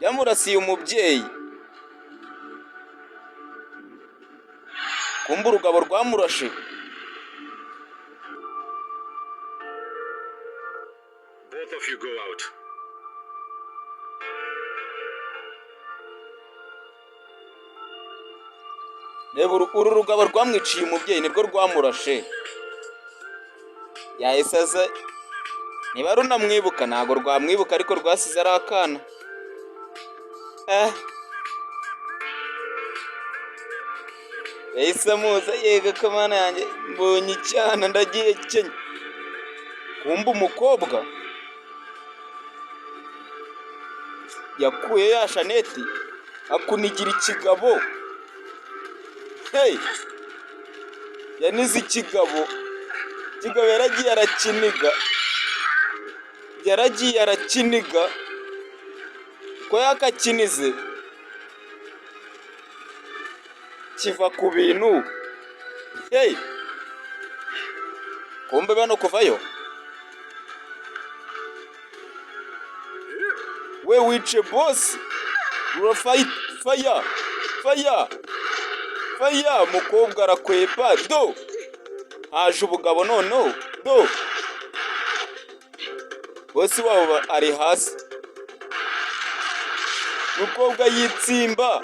yamurasiye umubyeyi. Kumbe urugabo rwamurashe. Both of you go out. Reba uru rugabo rwamwiciye umubyeyi nirwo rwamurashe. Yahise aza, niba runamwibuka ntabwo rwamwibuka ariko rwasize ari akana. Yahise amuza, yega kamana yanjye mbonye icyana ndagiye kenya. Kumbe umukobwa yakuye ya shaneti akunigira ikigabo. Hey, yanize ikigabo yaragiye arakiniga ko yakakinize kiva ku bintu. Hey, kumbe bano kuvayo we wice boss. Faya mukobwa arakwepa do, haje ubugabo noneho do, bosi wabo ari hasi, mukobwa yitsimba.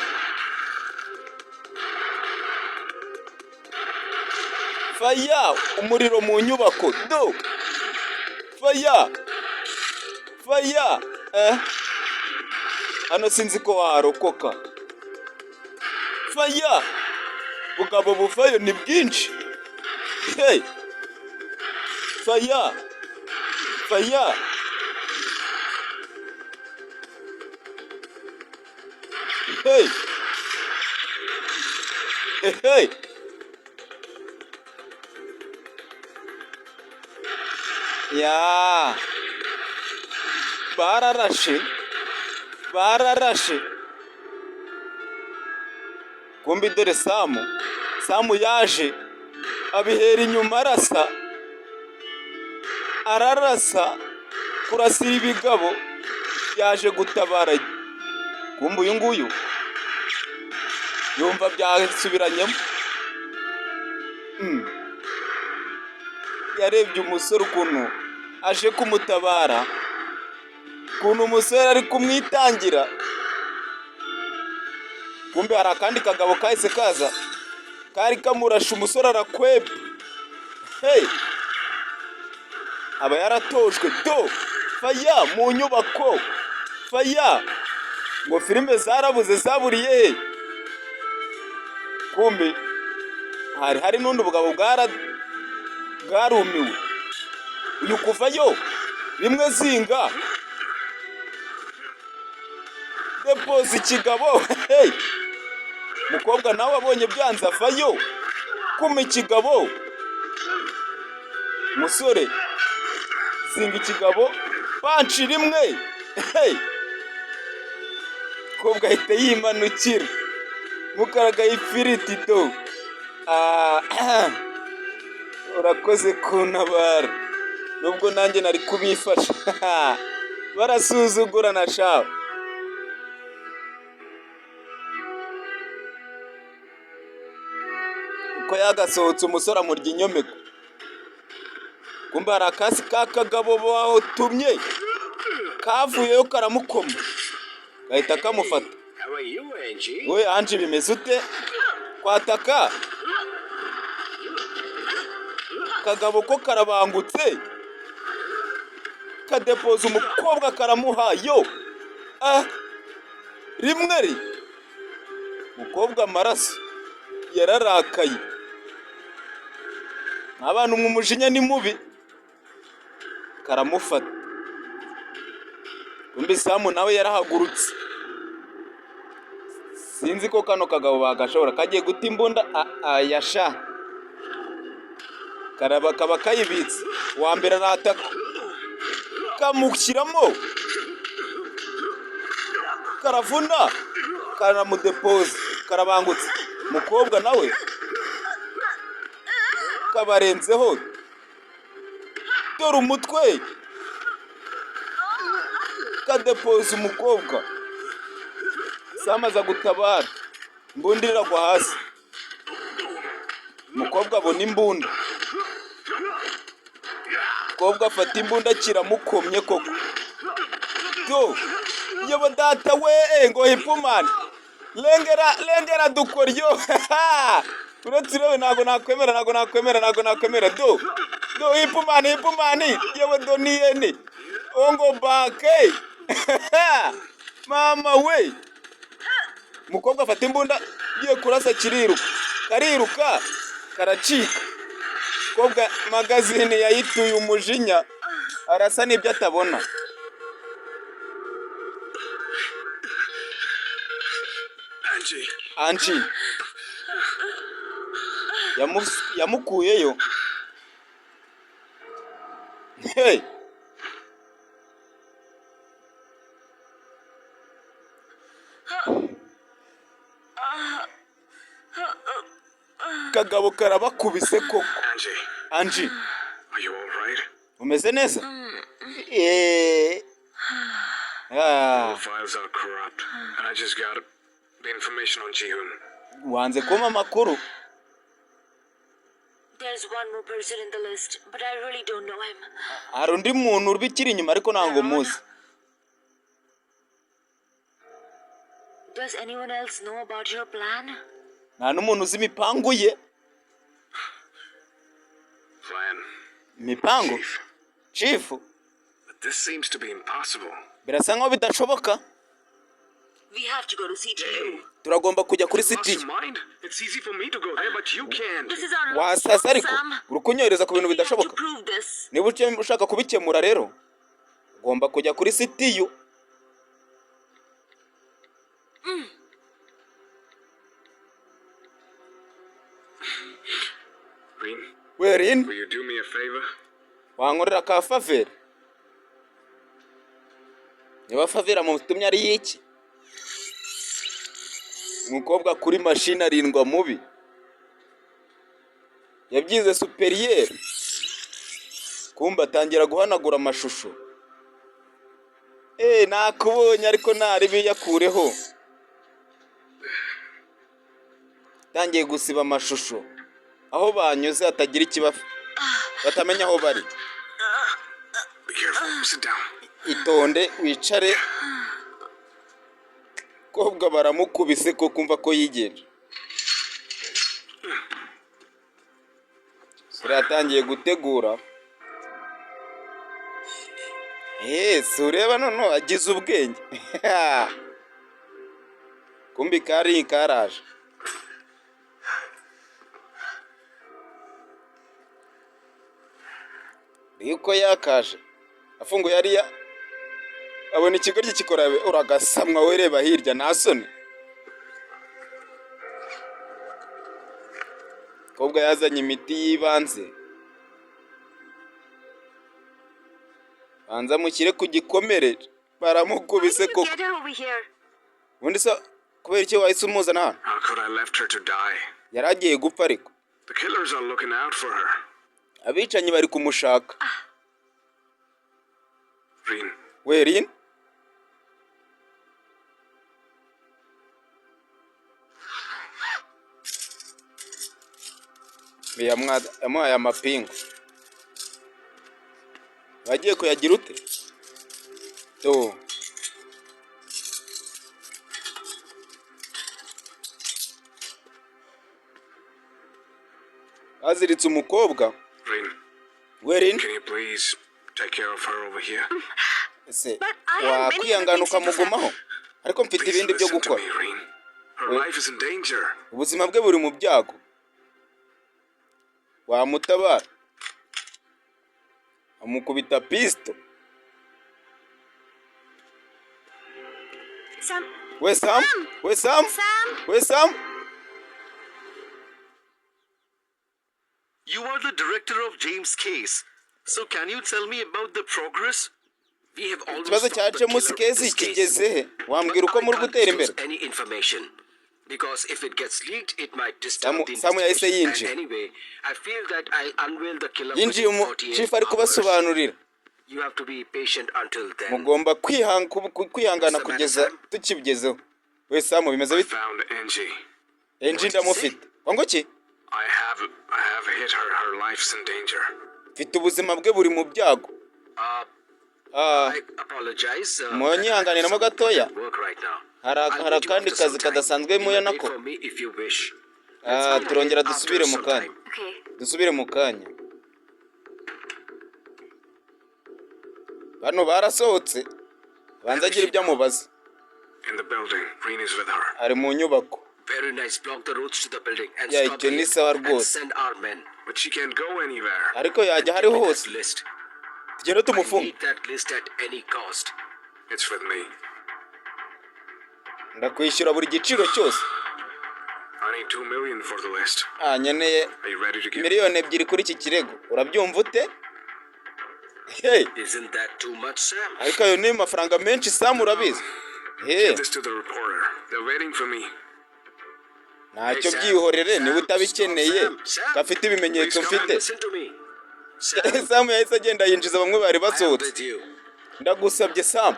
Faya umuriro mu nyubako do, faya hano sinzi ko warokoka. Faya bugabo buvayo ni bwinshi. Hey, faya hey ya bararashe. Kumbe dore Samu yaje abihera inyuma ararasa kurasira ibigabo, yaje gutabara. Kumbe uyu nguyu yumva byasubiranyemo. Yarebye umusore ukuntu aje kumutabara, ukuntu umusore ari kumwitangira. Kumbe hari akandi kagabo kahise kaza kari kamurasha umusore arakwepa. Hey, aba yaratojwe do. Faya mu nyubako, faya ngo filime zarabuze zaburiye he. Kumbe hari n'undi bugabo bwarumiwe. Uyu kuvayo rimwe zinga depoze ikigabo. Hey, mukobwa nawe abonye byanze avayo kuma ikigabo. Musore zinga ikigabo panci rimwe. Hey, mukobwa ahita yimanukira mukaraga ifiriti do. Urakoze kuntabara nubwo nanjye nari kubifasha. Barasuzugura na shaho. Uko yagasohotse umusore amurya inyomeko. Kumbe hari akasi k'akagabo batumye kavuyeyo karamukoma gahita kamufata. We Angie bimeze ute kwataka? Kagabo ko karabangutse kadepoza umukobwa karamuhayo. Rimwe mukobwa amaraso yararakaye. Abantu umujinya ni mubi karamufata. Kumbe Samu nawe yarahagurutse. Sinzi ko kano kagabo bagashobora kagiye guta imbunda. Yasha karaba kaba kayibitse. Wa mbere arataka kamushyiramo karavuna karamudepoza karabangutse. umukobwa nawe kabarenzeho, dore umutwe kadepoza umukobwa. Samaza gutabara, imbunda iragwa hasi, umukobwa abona imbunda, umukobwa afata imbunda kiramukomye koko. Do yebo data we ngo hipumani lengera dukoryo. Uretse rewe ntago nakwemera do hipumani yewe do niyene ongo bake. Mama we, umukobwa afata imbunda giye kurasa, kariruka karacika. Umukobwa magazine yayituye umujinya, arasa n'ibyo atabona. Angie yamukuyeyo. Hey, kagabo karabakubise koko. Angie, Are you all right? umeze neza? The files are corrupt, and I just got the information on Ji-hoon. Wanze kuma amakuru. There's one more person in the list, but I really don't know him. Hari undi muntu ubikiri inyuma ariko ntabwo muzi. Does anyone else know about your plan? Nta n'umuntu uzi imipangu ye. Plan. Imipangu? Chief? But this seems to be impossible. Birasa nkaho bidashoboka. We have to go to CTU. Turagomba kujya kuri Lost city. your mind? It's easy for me to go there, but you can't. This is our Wasaza ariko Sam. urukunyohereza ku bintu We have to bidashoboka. prove this. Niba ushaka kubikemura rero, ugomba kujya kuri CTU. Rin, Werin, will you do me a favor? wankorera ka favor. Niba favor mutumye ari iki? Umukobwa kuri machine arindwa mubi. Yabyize superieur. Kumba atangira guhanagura amashusho. Nakubonye ariko ntari yakureho. Tangiye gusiba amashusho. Aho banyuze atagira ikibazo. Batamenya aho bari. Be careful. Sit down. Itonde wicare. Kobwa baramukubise ko kumva ko yigenje. Sura yatangiye gutegura. Sureba nono agize ubwenge. Kumbi karaje. Yuko yakaje. Afunguye yari abona ikigo gikora uragasamwa wereba hirya nasone. Kobwa yazanye imiti yibanze. Banza mukire ku gikomere baramukubise koko. Get her over here. Ubundi so kubera icyo wahise umuzana hano? How could I left her to die? Yaragiye gupfa ariko. The killers are looking out for her. Abicanyi bari kumushaka. Rin, Werin? Yamuhaye amapingu. Bagiye kuyagira ute? Aziritse umukobwa. Rin, Werin? can you please take care of her over here? Ese But I have many wakwihangana other things to ukamugumaho? Ariko mfite Please ibindi byo listen to gukora. me, Rin. Her life is in danger. Ubuzima bwe buri mu byago. Wamutabara. Amukubita pisto. Sam. We Sam? We Sam? Sam. We Sam? You are the director of James' case. So can you tell me about the progress? We have almost Ikibazo cya found the James killer in case this case. kigeze he? Wambwira But uko I muri can't gutera disclose imbere. any information. Because if it gets leaked, it might disturb the Samu yahise investigation. And yinjira. anyway, I feel that I'll unveil the killer Yinjiye within 48 chief ari hours. kubasobanurira. You have to be patient until then. Mugomba kwihangana kugeza tukibigezeho. We Samu bimeze bite? Found Angie. Angie ndamufite. Wango ki? I have hit her. Her life's in danger. Mfite ubuzima bwe buri mu byago. I apologize. Munyihanganiramo gatoya. Work right now. Hari akandi kazi kadasanzwe muyo nako. For me if you wish. Turongera dusubire mu kanya. Dusubire mu kanya. Bano barasohotse. Banza agira ibyo amubaza. In the building, Green is with her. Ari mu nyubako. Very nice. Block the roads to the building and Yeah, stop icyo ni sawa rwose. send our men. But she can't go anywhere. Ariko yajya hari hose. List. Tugende I tumufunga. need that list at any cost. It's with me. Ndakwishyura buri giciro cyose. I need 2 million for the list. Nyeneye Are you ready to give? miliyoni 2 kuri iki kirego. Urabyumva ute? Hey, Isn't that too much, Sam? ariko ayo ni amafaranga menshi Sam urabizi. Hey, Give this to the reporter. They're waiting for me. ntacyo byihorere niba utabikeneye. Gafite ibimenyetso mfite. Listen to me. Sam, Sam yahise agenda yinjiza bamwe bari I am basohotse. with you. Ndagusabye Sam.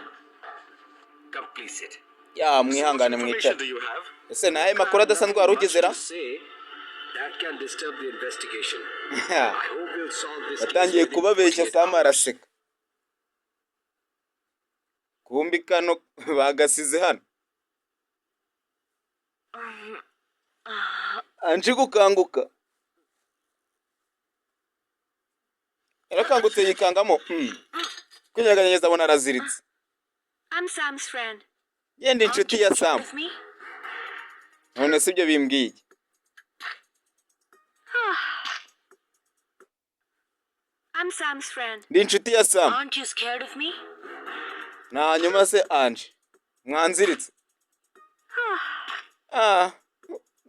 Come, please sit. Ya mwihangane mwicare. Do you have? Ese nahe makuru adasanzwe wari ugezera? To say that can disturb the investigation. I hope we'll solve this. Batangiye kubabeshya Sam araseka. Kumbi kano bagasize hano. Anji gukanguka. Yarakangutse yikangamo. Kunyeganyeza abona araziritse. I'm Sam's friend. Yenda inshuti ya Sam. With me? None sibyo bimbwiye. I'm Sam's friend. Ndi inshuti ya Sam. Aren't you scared of me? Na hanyuma se Anji. Mwanziritse.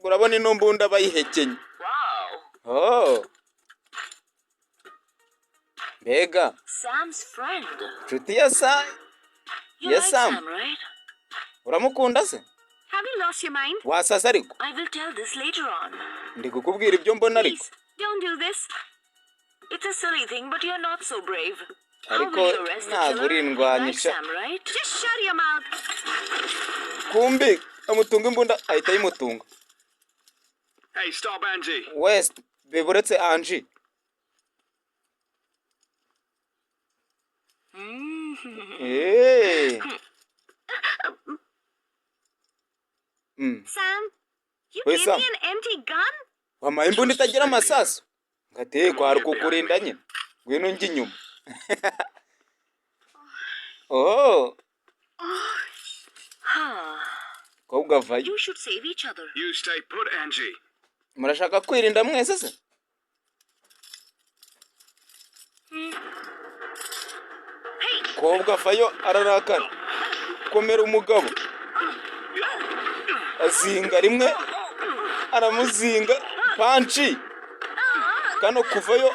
Urabona ino mbunda bayihekenye. Wow. Oh. Mbega. Sam's friend. Inshuti ya Sam. You Yes, like Sam. Sam, right? Uramukunda se? Have you lost your mind? Wasasa ariko. I will tell this later on. Ndi kukubwira ibyo mbona ariko. Please, don't do this. It's a silly thing, but you're not so brave. How Ariko will you arrest the ntabwo killer? You like urindwanyisha. Sam, right? Just shut your mouth. Kumbi amutunga imbunda ahita yimutunga. Hey, stop, Angie. West beburetse Anji. Eh. Sam, you Wait, gave Sam. me an empty gun? Wamaye imbunda itagira amasasu. Ngateye kwa rukukurinda nyine. Ngwino njye inyuma. Oh. Kobwa vayo. You should save each other. You stay put, Angie. Murashaka kwirinda mwese se? Kobwa vayo ararakara. Komera umugabo. Azinga rimwe. Aramuzinga. Panchi. Kano kuvayo.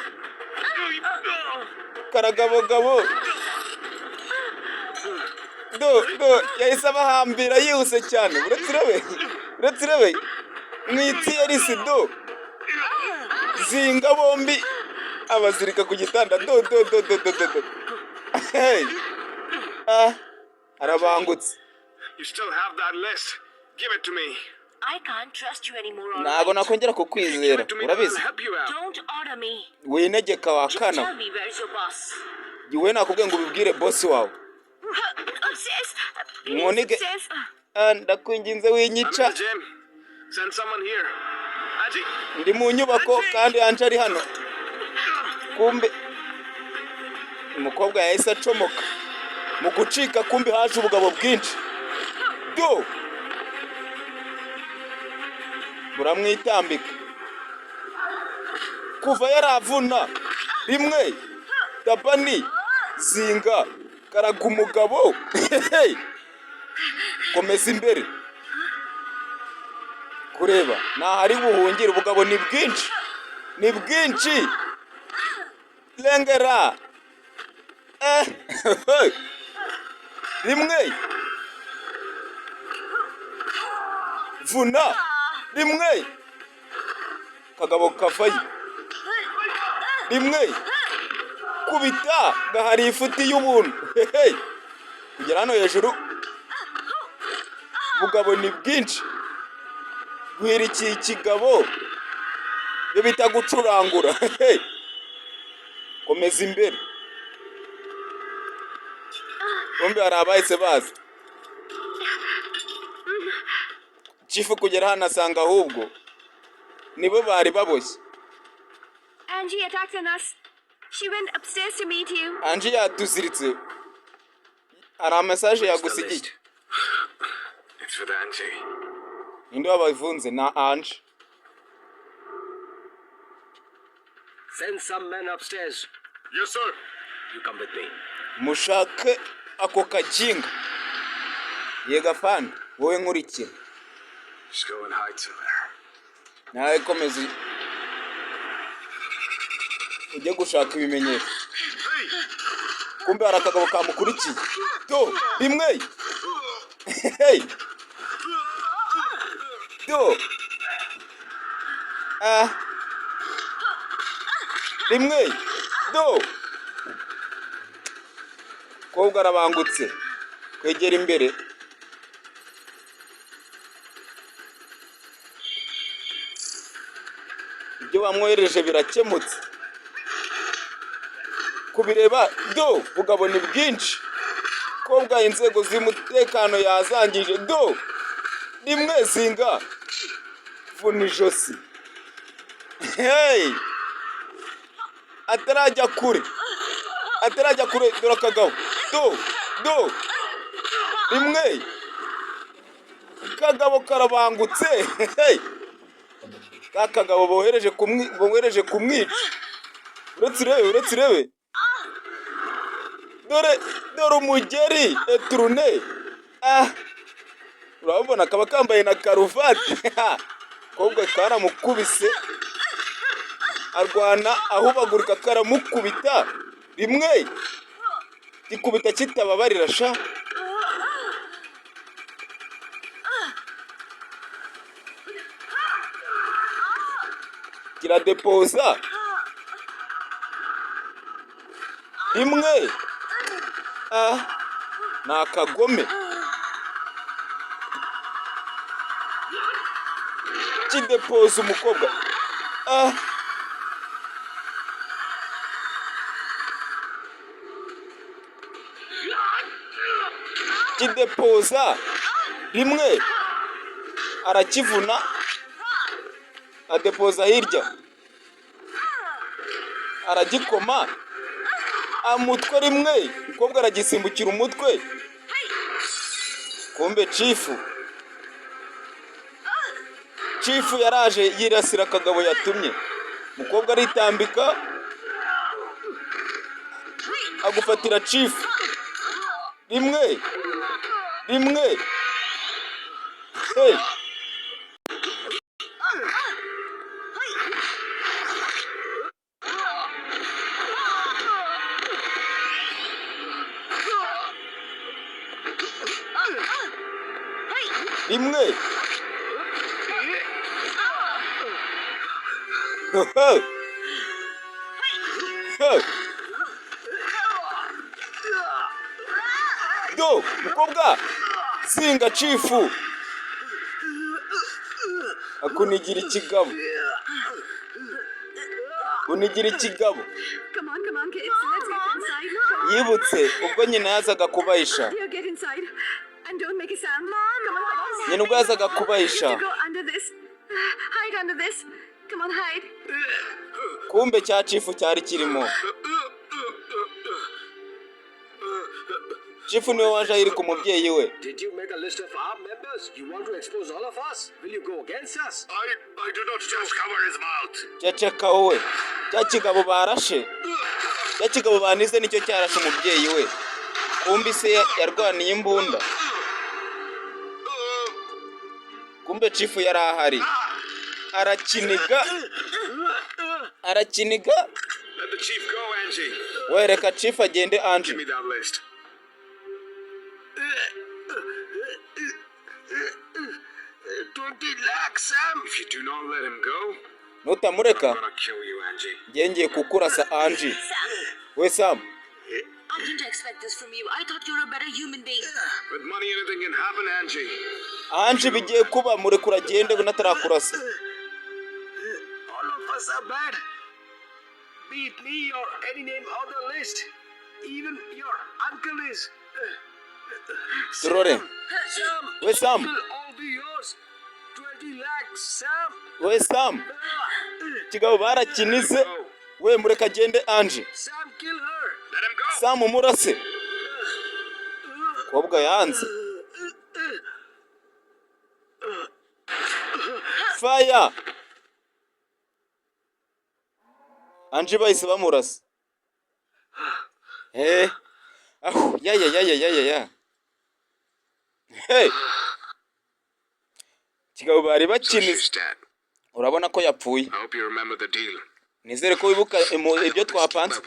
Karagabogabo. Do yahise abahambira yihuse cyane. Uretse irabe. Mwitsi yarisi do. Zinga bombi. Abazirika ku gitanda. Do. Hey. Arabangutse. You still have that list. Give it to me. I can't trust you anymore. all Ntago right? nakongera Give kukwizera. it to me, then I'll Urabizi? help you out. Don't order me. Winegeka wa Just tell kana. me where's your boss. Iwe nakubwiye ngo ubibwire boss wawe. Sis, Ngonige. sis. Ndakwinginze I'm winyica. in the gym. Send someone here. Angie. Ndi mu nyubako kandi Anji ari hano. Kumbe umukobwa yahise acomoka. Mu gucika kumbe haje ubugabo bwinshi. Do. Buramwitambika. Kuva yaravuna. Rimwe. Dabani. Zinga. Karaga umugabo. Komeza imbere. Kureba. Nahari buhungire ubugabo ni bwinshi. Ni bwinshi. Lengera. Rimwe. vuna rimwe kagabo kavayo rimwe kubita gahari ifuti y'ubuntu hehe kugera hano hejuru bugabo ni bwinshi guhirikiye ikigabo iyo bita gucurangura hehe komeza imbere bombi hari abahise baza chifu kugera hano asanga ahubwo nibo bari baboshye. Angie attacked on us. She went upstairs to meet you. Angie yatuziritse. Hari amasaje yagusigiye. It's with Angie. Ninde wabavunze na Angie? Send some men upstairs. Yes, sir. You come with me. Mushake ako kajinga. Yega fan, wowe nkurikira. Just go and hide somewhere. Nawe komeza ujye gushaka ibimenyetso. Kumbe hari akagabo kamukurikiye. Do rimwe. Hey. Do. Rimwe. Do. Kobwa arabangutse. Kwegera imbere. Ibyo bamwohereje birakemutse. Kubireba do bugabo ni bwinshi. Kobwa inzego z'umutekano yazangije do rimwe zinga vuna ijosi. Hey, atarajya kure dore akagabo do rimwe kagabo karabangutse. Hey, kakagabo bohereje kumwica. Uretse rebe dore umugeri eturune. Urabona kaba kambaye na karuvati. Kobwa karamukubise arwana ahubagurika karamukubita rimwe gikubita kitababarira sha. Kiradepoza rimwe nakagome kidepoza umukobwa. Kidepoza rimwe arakivuna adepoza hirya aragikoma amutwe rimwe umukobwa aragisimbukira umutwe. Kumbe chifu yaraje yirasira akagabo yatumye. Umukobwa aritambika agufatira chifu rimwe. Hey. Rimwe. Do mukobwa zinga chifu akunigira ikigabo. Unigira ikigabo. Come on, kids. Let's get inside. Yibutse ubwo nyina yazaga kubahisha. Dear, get inside. And don't make a sound. Come on. Nyina ubwo yazaga kubahisha. Go under this. Hide under this. Come on, hide. Kumbe cya chifu cyari kirimo. Chifu niwe waje ayiri ku mubyeyi we. Did you make a list of our members? You want to expose all of us? Will you go against us? I do not just cover his mouth. Ceceka wowe. Cya kigabo barashe. Cya kigabo banize nicyo cyarashe umubyeyi we. Kumbe se yarwaniye imbunda. Kumbe chifu yari ahari. Arakiniga. Let the chief go, Angie. Wereka chief agende Angie. Give me that list. Sam. If you do not let him go, nutamureka I'm gonna kill you, Angie. njye ngiye kukurasa Angie. We Sam, I didn't expect this from you. I thought you were a better human being. With money, anything can happen, Angie. Angie bigiye kuba murekura agende natarakurasa. All of us are bad. Be it me or any name on the list. Even your uncle is. Turore. Sam. We Sam. Will all be yours. 20 lakhs, Sam. We Sam. Kigabo barakinize. We mureka agende Angie. Sam, kill her. Let him go. Sam umurase. Kobwa yanze. Fire. Angie bahise bamurasa. Ya. Hey. Kigabo bari bakinize. Urabona ko yapfuye. I hope you remember the deal. Nizere ko wibuka ibyo twapanze.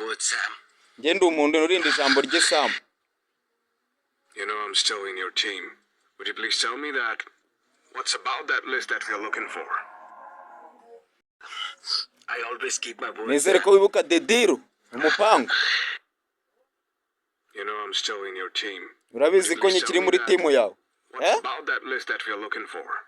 Ngende umuntu urinde ijambo rye Sam. You know I'm still in your team. Would you please tell me that? What's about that list that we're looking for? I always keep my word. Nizere ko wibuka the deal. Umupango. You know I'm still in your team. Urabizi ko nyikiri muri timu yawe. What's about that list that we're looking for?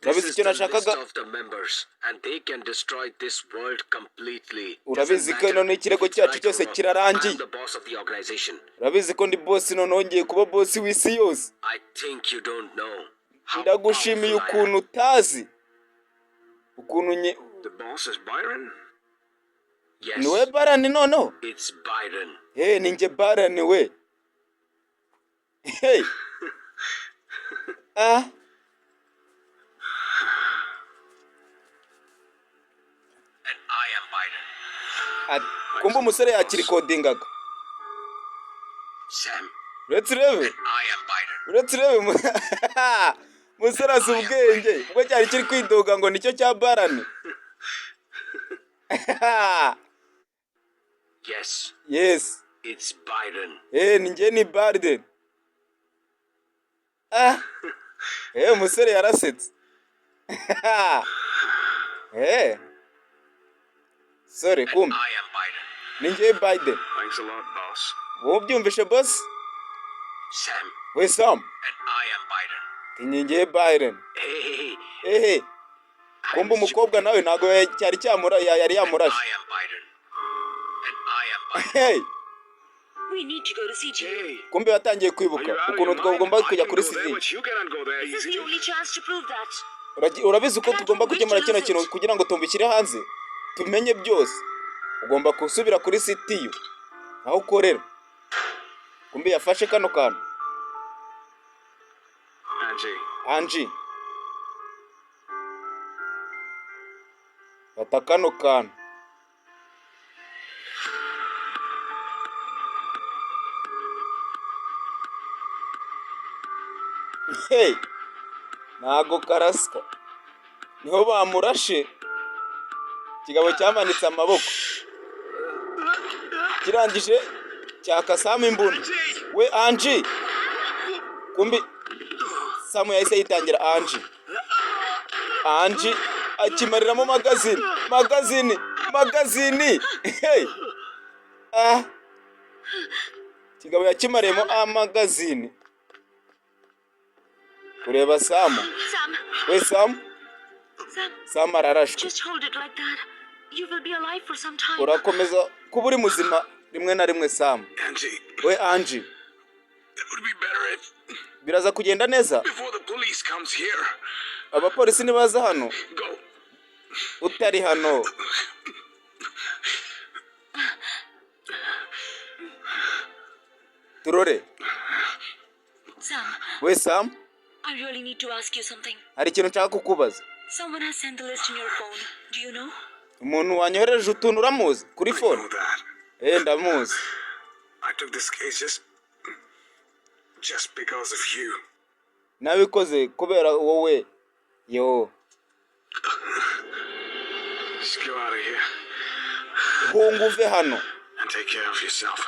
Urabizi icyo nashakaga. Of the members and they can destroy this world completely. Urabizi ko none ikirego cyacu cyose kirarangiye. The boss of the organization. Urabizi ko ndi boss none ngiye kuba boss w'isi yose. I think you don't know. Ndagushimiye ukuntu utazi. Ukuntu The boss is Byron? Yes. Niwe Byron no. It's Byron. Ninjye Byron we. Hey. Kumba umusore yakiri kodingaga. Sam. Let's rebe. Musore azi ubwenge. Ubwo cyari kiri kwidoga ngo nicyo cya Byron. Yes. Yes. It's Byron. Ninjye ni Byron. Musore yarasetse. Sorry, kumbe. Ninjye Byron. Thanks a lot, boss. Wobyumvishe boss? Sam. We Sam. And I am Byron. Ninjye Byron. Hey. Kumbe umukobwa nawe ntago cyari cyamura yari yamurashe. I am Byron. And I am Byron. Hey. We need to go to CJ. Kumbe watangiye kwibuka ukuntu tugomba kujya kuri CJ. This is the only chance to prove that. Urabizi ko tugomba kujya kino kintu kugira ngo tumbikire hanze. Tumenye byose. Ugomba kusubira kuri CTU. Aho ukorera. Kumbe yafashe kano kantu. Angie. Fata kano kantu. Hey. Nago karasika. Niho bamurashe. Kigabo cyamanitse amaboko. Kirangije cyakasama imbunda. We Angie. Kumbi Samu yahise yitangira Angie akimariramo magazine. Hey. Kigabo yakimaremo amagazine. Kureba Samu. We Sam. Sam ararashwe. Just hold it like that. You will be alive for some time. Urakomeza kuba uri muzima rimwe na rimwe Sam. We Angie. It would be better if biraza kugenda neza. Before the police comes here. Abapolisi nibaza hano. Go. Utari hano. Turore. Sam. We Sam. I really need to ask you something. Hari ikintu nshaka kukubaza. Someone has sent the list in your phone. Do you know? Umuntu wanyohereje utuntu uramuzi kuri phone. Ndamuzi. I took this case just because of you. Nabikoze kubera wowe. Yo. Just go out of here. Hunguve hano. And take care of yourself.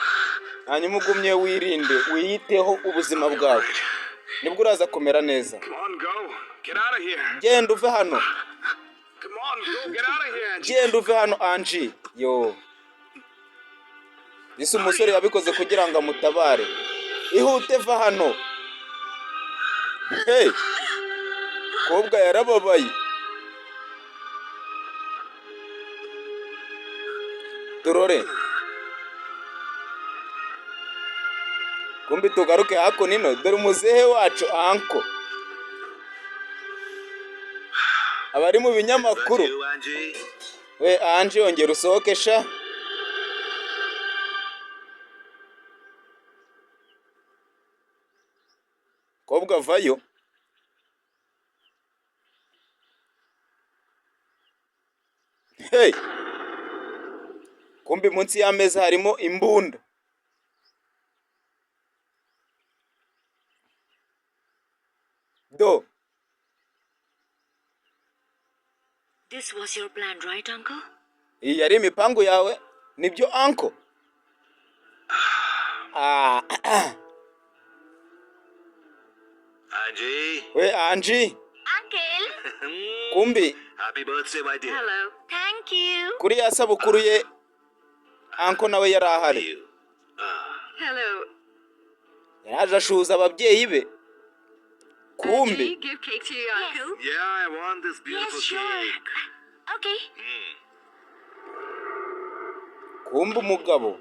Hanyuma ugumye wirinde, wiyiteho ubuzima bwawe. Nibwo uraza kumera neza. Come on, go. Get out of here. genda uve hano, Come on, go. Get out of here, Angie. genda uve hano Angie. Yo, ese umusore yabikoze kugira ngo amutabare. Ihute va hano. Hey, kobwa yarababaye. Dorore, kumbi tugaruke hako nino, dore umuzehe wacu anko abari mu binyamakuru. We Angie, ongera usohoke sha. Kobwa vayo. Hey, kumbi munsi y'ameza harimo imbunda. Do, This was your plan, right, Uncle? iyi yari imipangu yawe? Nibyo anko? Angie. We Angie, Uncle. kumbi Happy birthday, my dear. Hello. Thank you. kuri ya sabukuru ye anko nawe yari ahari. Hello. Yaje ashuza ababyeyi be. Kumbi Give cake to your uncle. Yeah, I want this beautiful Yes, sure. cake. Okay. kumbi umugabo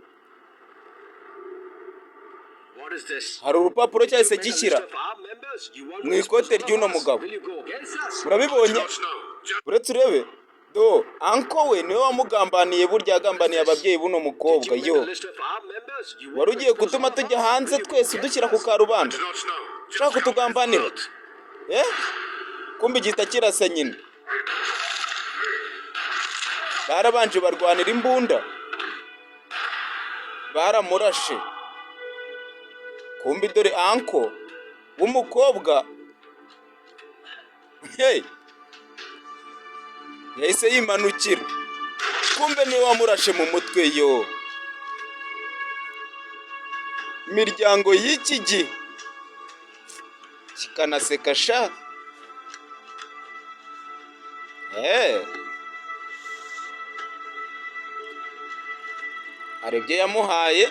What is this? hari urupapuro cyahise Make a list gishyira of our members. You want mu to ikote expose ry'uno all of us? mugabo. Will you go against us? Murabibonye? No. Just Uretse urebe do anko we niwe wamugambaniye, burya yagambaniye ababyeyi buno mukobwa. Did you make Yo, a list of our members? You want wari to ugiye expose gutuma all of tujya us? hanze Will you go twese against dushyira ku us? karubanda. do not know. Ushaka kutugambanira? Kumbi gihita kirasa nyine. Barabanje barwanira imbunda, baramurashe. Kumbi dore anko w'umukobwa, hey, yahise yimanukira. Kumbe niwe wamurashe mu mutwe. Yo, imiryango y'iki gihe kikanaseka sha. Hari ibyo yamuhaye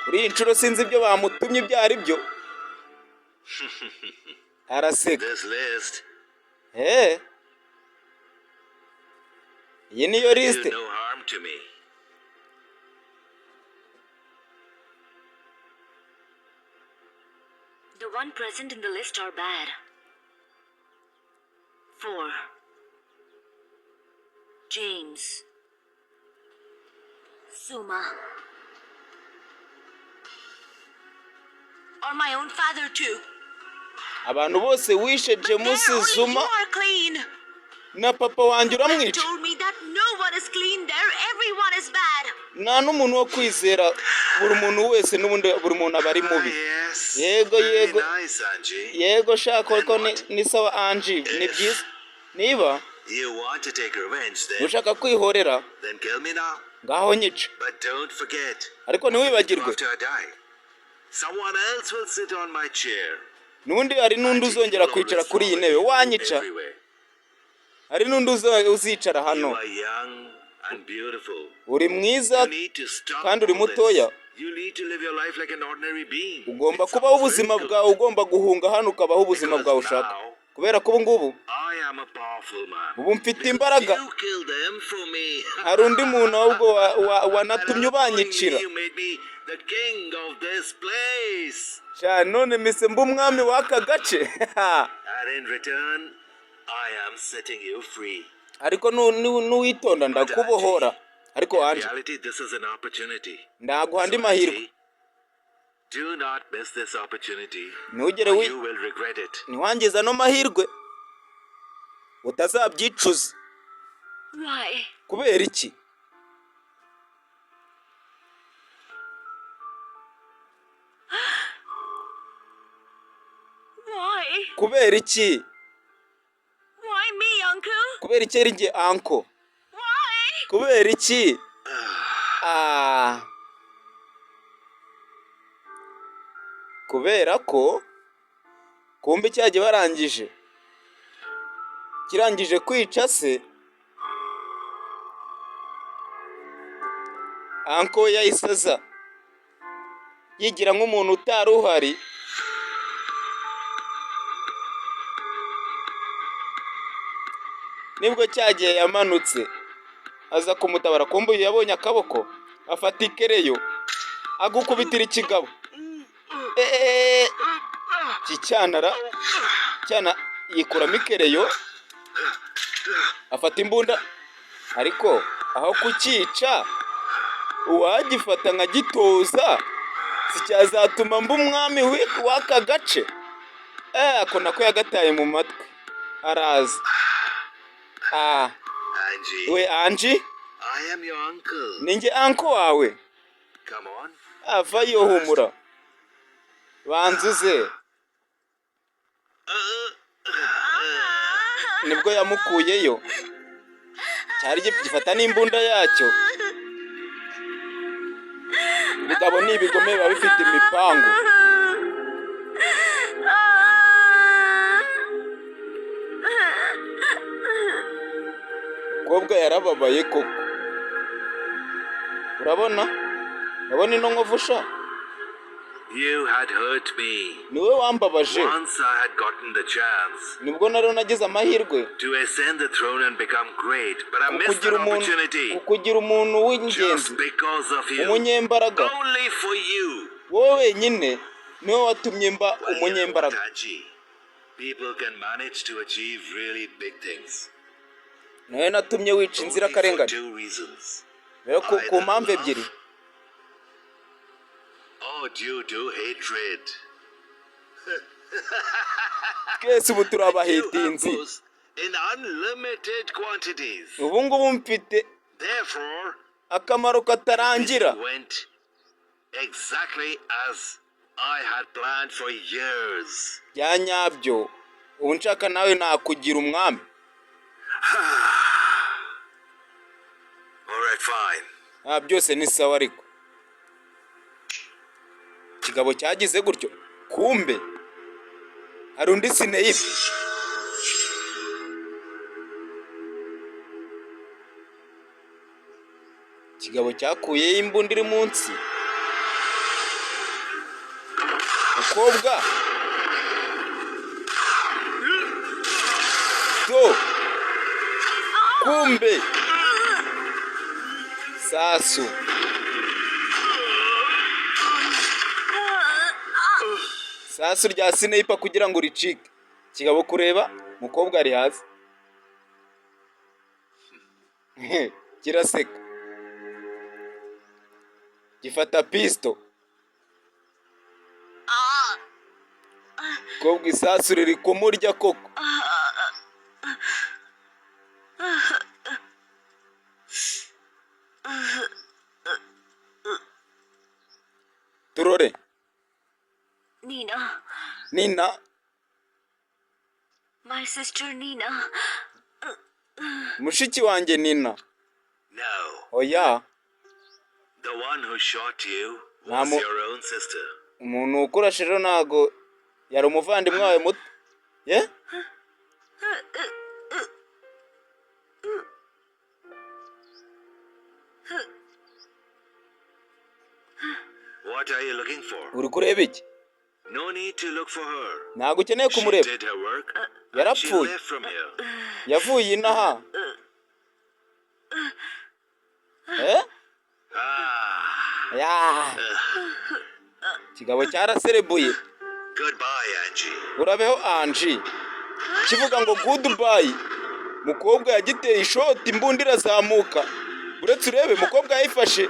kuri iyi nshuro, sinzi ibyo bamutumye ibyo ari byo. Araseka. This list. Iyi niyo Do liste. no harm to me. The one present in the list are bad. 4. James. Suma. Or my own father too. Abantu bose wishe James There, only Zuma you are clean. na papa wanjye uramwica. Told me that no one is clean there. Everyone is bad. Nta n'umuntu wo kwizera, buri muntu wese n'ubundi buri muntu aba ari mubi. Yes. Yego Very yego nice, Angie. yego shaka ko ni sawa Angie, ni byiza. Niba You want to take revenge then? ushaka kwihorera Then kill me now. ngaho nyica, But don't forget, ariko ntiwibagirwe after I die, someone else will sit on my chair. n'undi hari n'undi uzongera kwicara kuri iyi ntebe. Wanyica Everywhere. hari n'undi uzicara You hano. are young and beautiful. Uri mwiza You need to stop kandi uri all this. mutoya. You need to live your life like an ordinary being. Ugomba It kubaho sounds ubuzima very bwawe, good. ugomba guhunga hano ukabaho ubuzima bwawe ushaka, kubera ko ubu ngubu I am a powerful man. ubu mfite imbaraga. You killed them for me. Hari undi muntu ahubwo wanatumye ubanyicira. You made me the king of this place. Sha none mise mba umwami w'aka gace. And in return, I am setting you free. Ariko nuwitonda ndakubohora. Ariko In Angie, reality, this is an opportunity. ndaguha andi So, mahirwe. Angie, do not miss this opportunity. Ntugere Or you will regret it. ntiwangiza ano mahirwe, utazabyicuza. Why? Kubera iki? Why? Kubera iki? Why me, uncle? Kubera iki ari njye anko? Why? Kubera iki? Kubera ko kumbe cyagiye barangije kirangije kwica se, anko yahise aza yigira nk'umuntu utari uhari, nibwo cyagiye yamanutse aza kumutabara, kumbe yabonye akaboko afata ikereyo agukubitira ikigabo. Cyana yikuramo ikereyo afata imbunda, ariko aho kukica uwagifata nkagitoza sicyazatuma mba umwami w'aka gace. Ako nako yagataye mu matwi araza. Angie. We Angie? I am your uncle. Ninjye anko wawe. Come on. Avayo humura. Banzuze. Nibwo yamukuyeyo. Cyari gifata n'imbunda yacyo. Bigabo n'ibigome biba bifite imipangu. Kobwa yarababaye koko. Urabona ino nkovusha? You had hurt me. Niwe wambabaje. Once I had gotten the chance. Nibwo nari nagize amahirwe. To ascend the throne and become great, but I missed that opportunity. Kugira umuntu w'ingenzi. Just because of you. Umunyembaraga. Only for you. Wowe wenyine niwe watumye mba umunyembaraga. People can manage to achieve really big things. Nawe natumye wica inzira karengane. Rero ku mpamvu ebyiri. Oh, due to hatred. Twese ubu turabahitinzi. In unlimited quantities. Ubu ngubu mfite Therefore, akamaro katarangira. Went exactly as I had planned for years. Ya nyabyo. Ubu nshaka nawe nakugira umwami. All right, fine. Byose ni sawa ariko. Kigabo cyagize gutyo. Kumbe hari undi Sineyibe. Kigabo cyakuye imbunda iri munsi. Ukobwa. Kumbe. Sasu. Sasu rya Sineyibe kugira ngo ricike. Kigabo kureba mukobwa ari hasi. Kiraseka. Gifata pisto. Kobwa isasu riri kumurya koko. Turore. Nina. My sister Nina. Mushiki wanjye Nina. No. Oya. The one who shot you was your own sister. Umuntu ukurashe rero nago yari umuvandimwe wawe muto. Yeah? What are you looking for? Uri kureba iki? No need to look for her. Ntabwo ukeneye kumureba. She did her work. Yarapfuye. She left from here. Yavuye inaha. Kigabo cyaraserebuye. Goodbye, Angie. Urabeho Angie. Kivuga ngo goodbye. Mukobwa yagiteye ishoti imbunda irazamuka. Uretse urebe mukobwa yayifashe.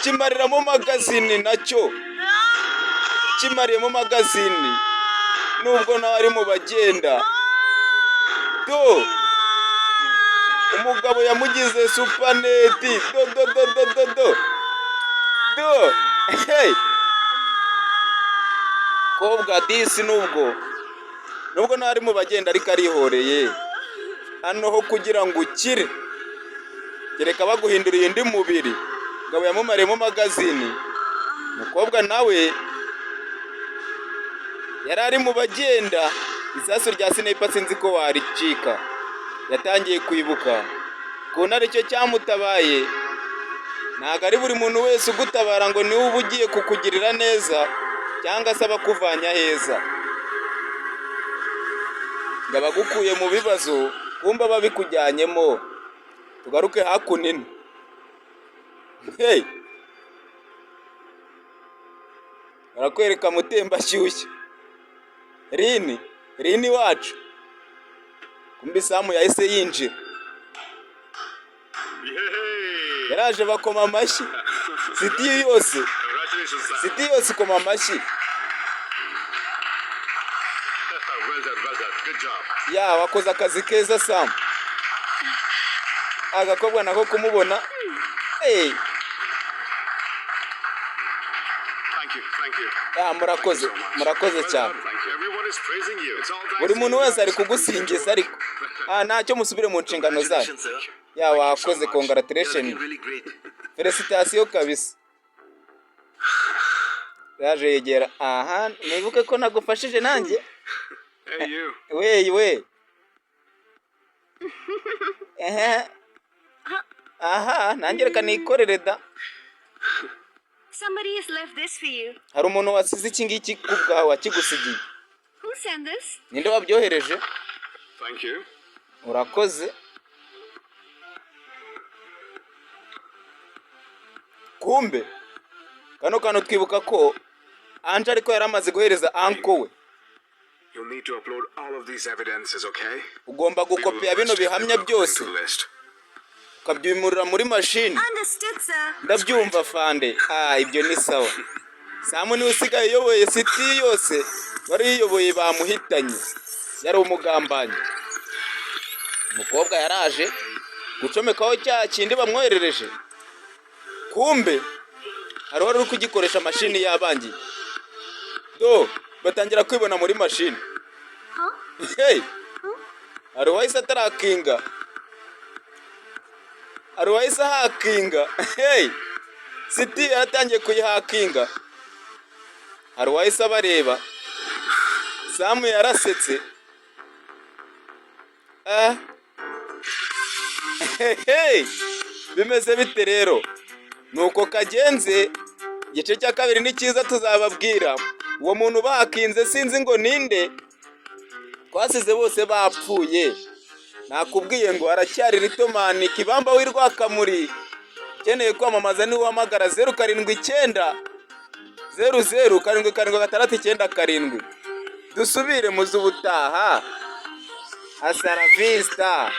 Kimariramo magazine nacyo. Kimariyemo magazine. Nubwo nawe ari mu bagenda. Umugabo yamugize supaneti. Hey. Kobwa disi nubwo nawe ari mu bagenda ariko arihoreye. Hano ho kugira ngo ukire. Gereka baguhinduriye indi mubiri. Ngabo yamumariyemo magazine. Mukobwa nawe yari ari mu bagenda isasu rya sniper sinzi ko waricika yatangiye kwibuka kubona aricyo cyamutabaye. Ntago ari buri muntu wese ugutabara ngo niwe uba ugiye kukugirira neza cyangwa se abakuvanya heza, ngo abagukuye mu bibazo kumva babikujyanyemo. Tugaruke hakunino. Hey, barakwereka Mutemba ashyushye. Rini wacu kumbi Samu yahise yinjira, yaraje bakoma amashyi. City yose ikoma amashyi. Ya wakoze akazi keza Samu. Agakobwa nako kumubona. Hey, Thank you. murakoze cyane. Buri muntu wese ari kugusingiza ariko ntacyo musubire mu nshingano zanyu. Ya wakoze, congratulations, felicitation kabisa. Yaje yegera. Aha, nibuke ko nagufashije nanjye. Hey you. We. Aha, nanjye reka nikorere da. Somebody has left this for you. Hari umuntu wasize iki ngiki kubwawe akigusigiye. Who sent this? Ninde wabyohereje? Thank you. Urakoze. Kumbe kano twibuka ko Anje ariko yaramaze guhereza anko we. You'll need to upload all of these evidences, okay? Ugomba gukopiya bino bihamya byose ukabyimurira muri mashini. Understood, sir. Ndabyumva fande. Ibyo ni sawa. Samu ni usigaye yoboye City yose, wari yiyoboye bamuhitanye, yari umugambanyi. Umukobwa yaraje gucomekaho cya kindi bamwoherereje. Kumbe hari wari uri kugikoresha mashini yabangiye. Batangira kwibona muri mashini. Hey, hari wahise atarakinga. Hari wahise hakinga. Hey, City yaratangiye kuyihakinga. Hari wahise abareba. Samu yarasetse. Hey, bimeze bite rero? Nuko kagenze. Igice cya kabiri ni cyiza tuzababwira. Uwo muntu bakinze sinzi ngo ninde. Twasize bose bapfuye. Nakubwiye ngo aracyari Ritomani Kibamba w'Irwakamuri. Ukeneye kwamamaza ni uhamagara 079 00 769 dusubire mu zubutaha. Hasta la vista.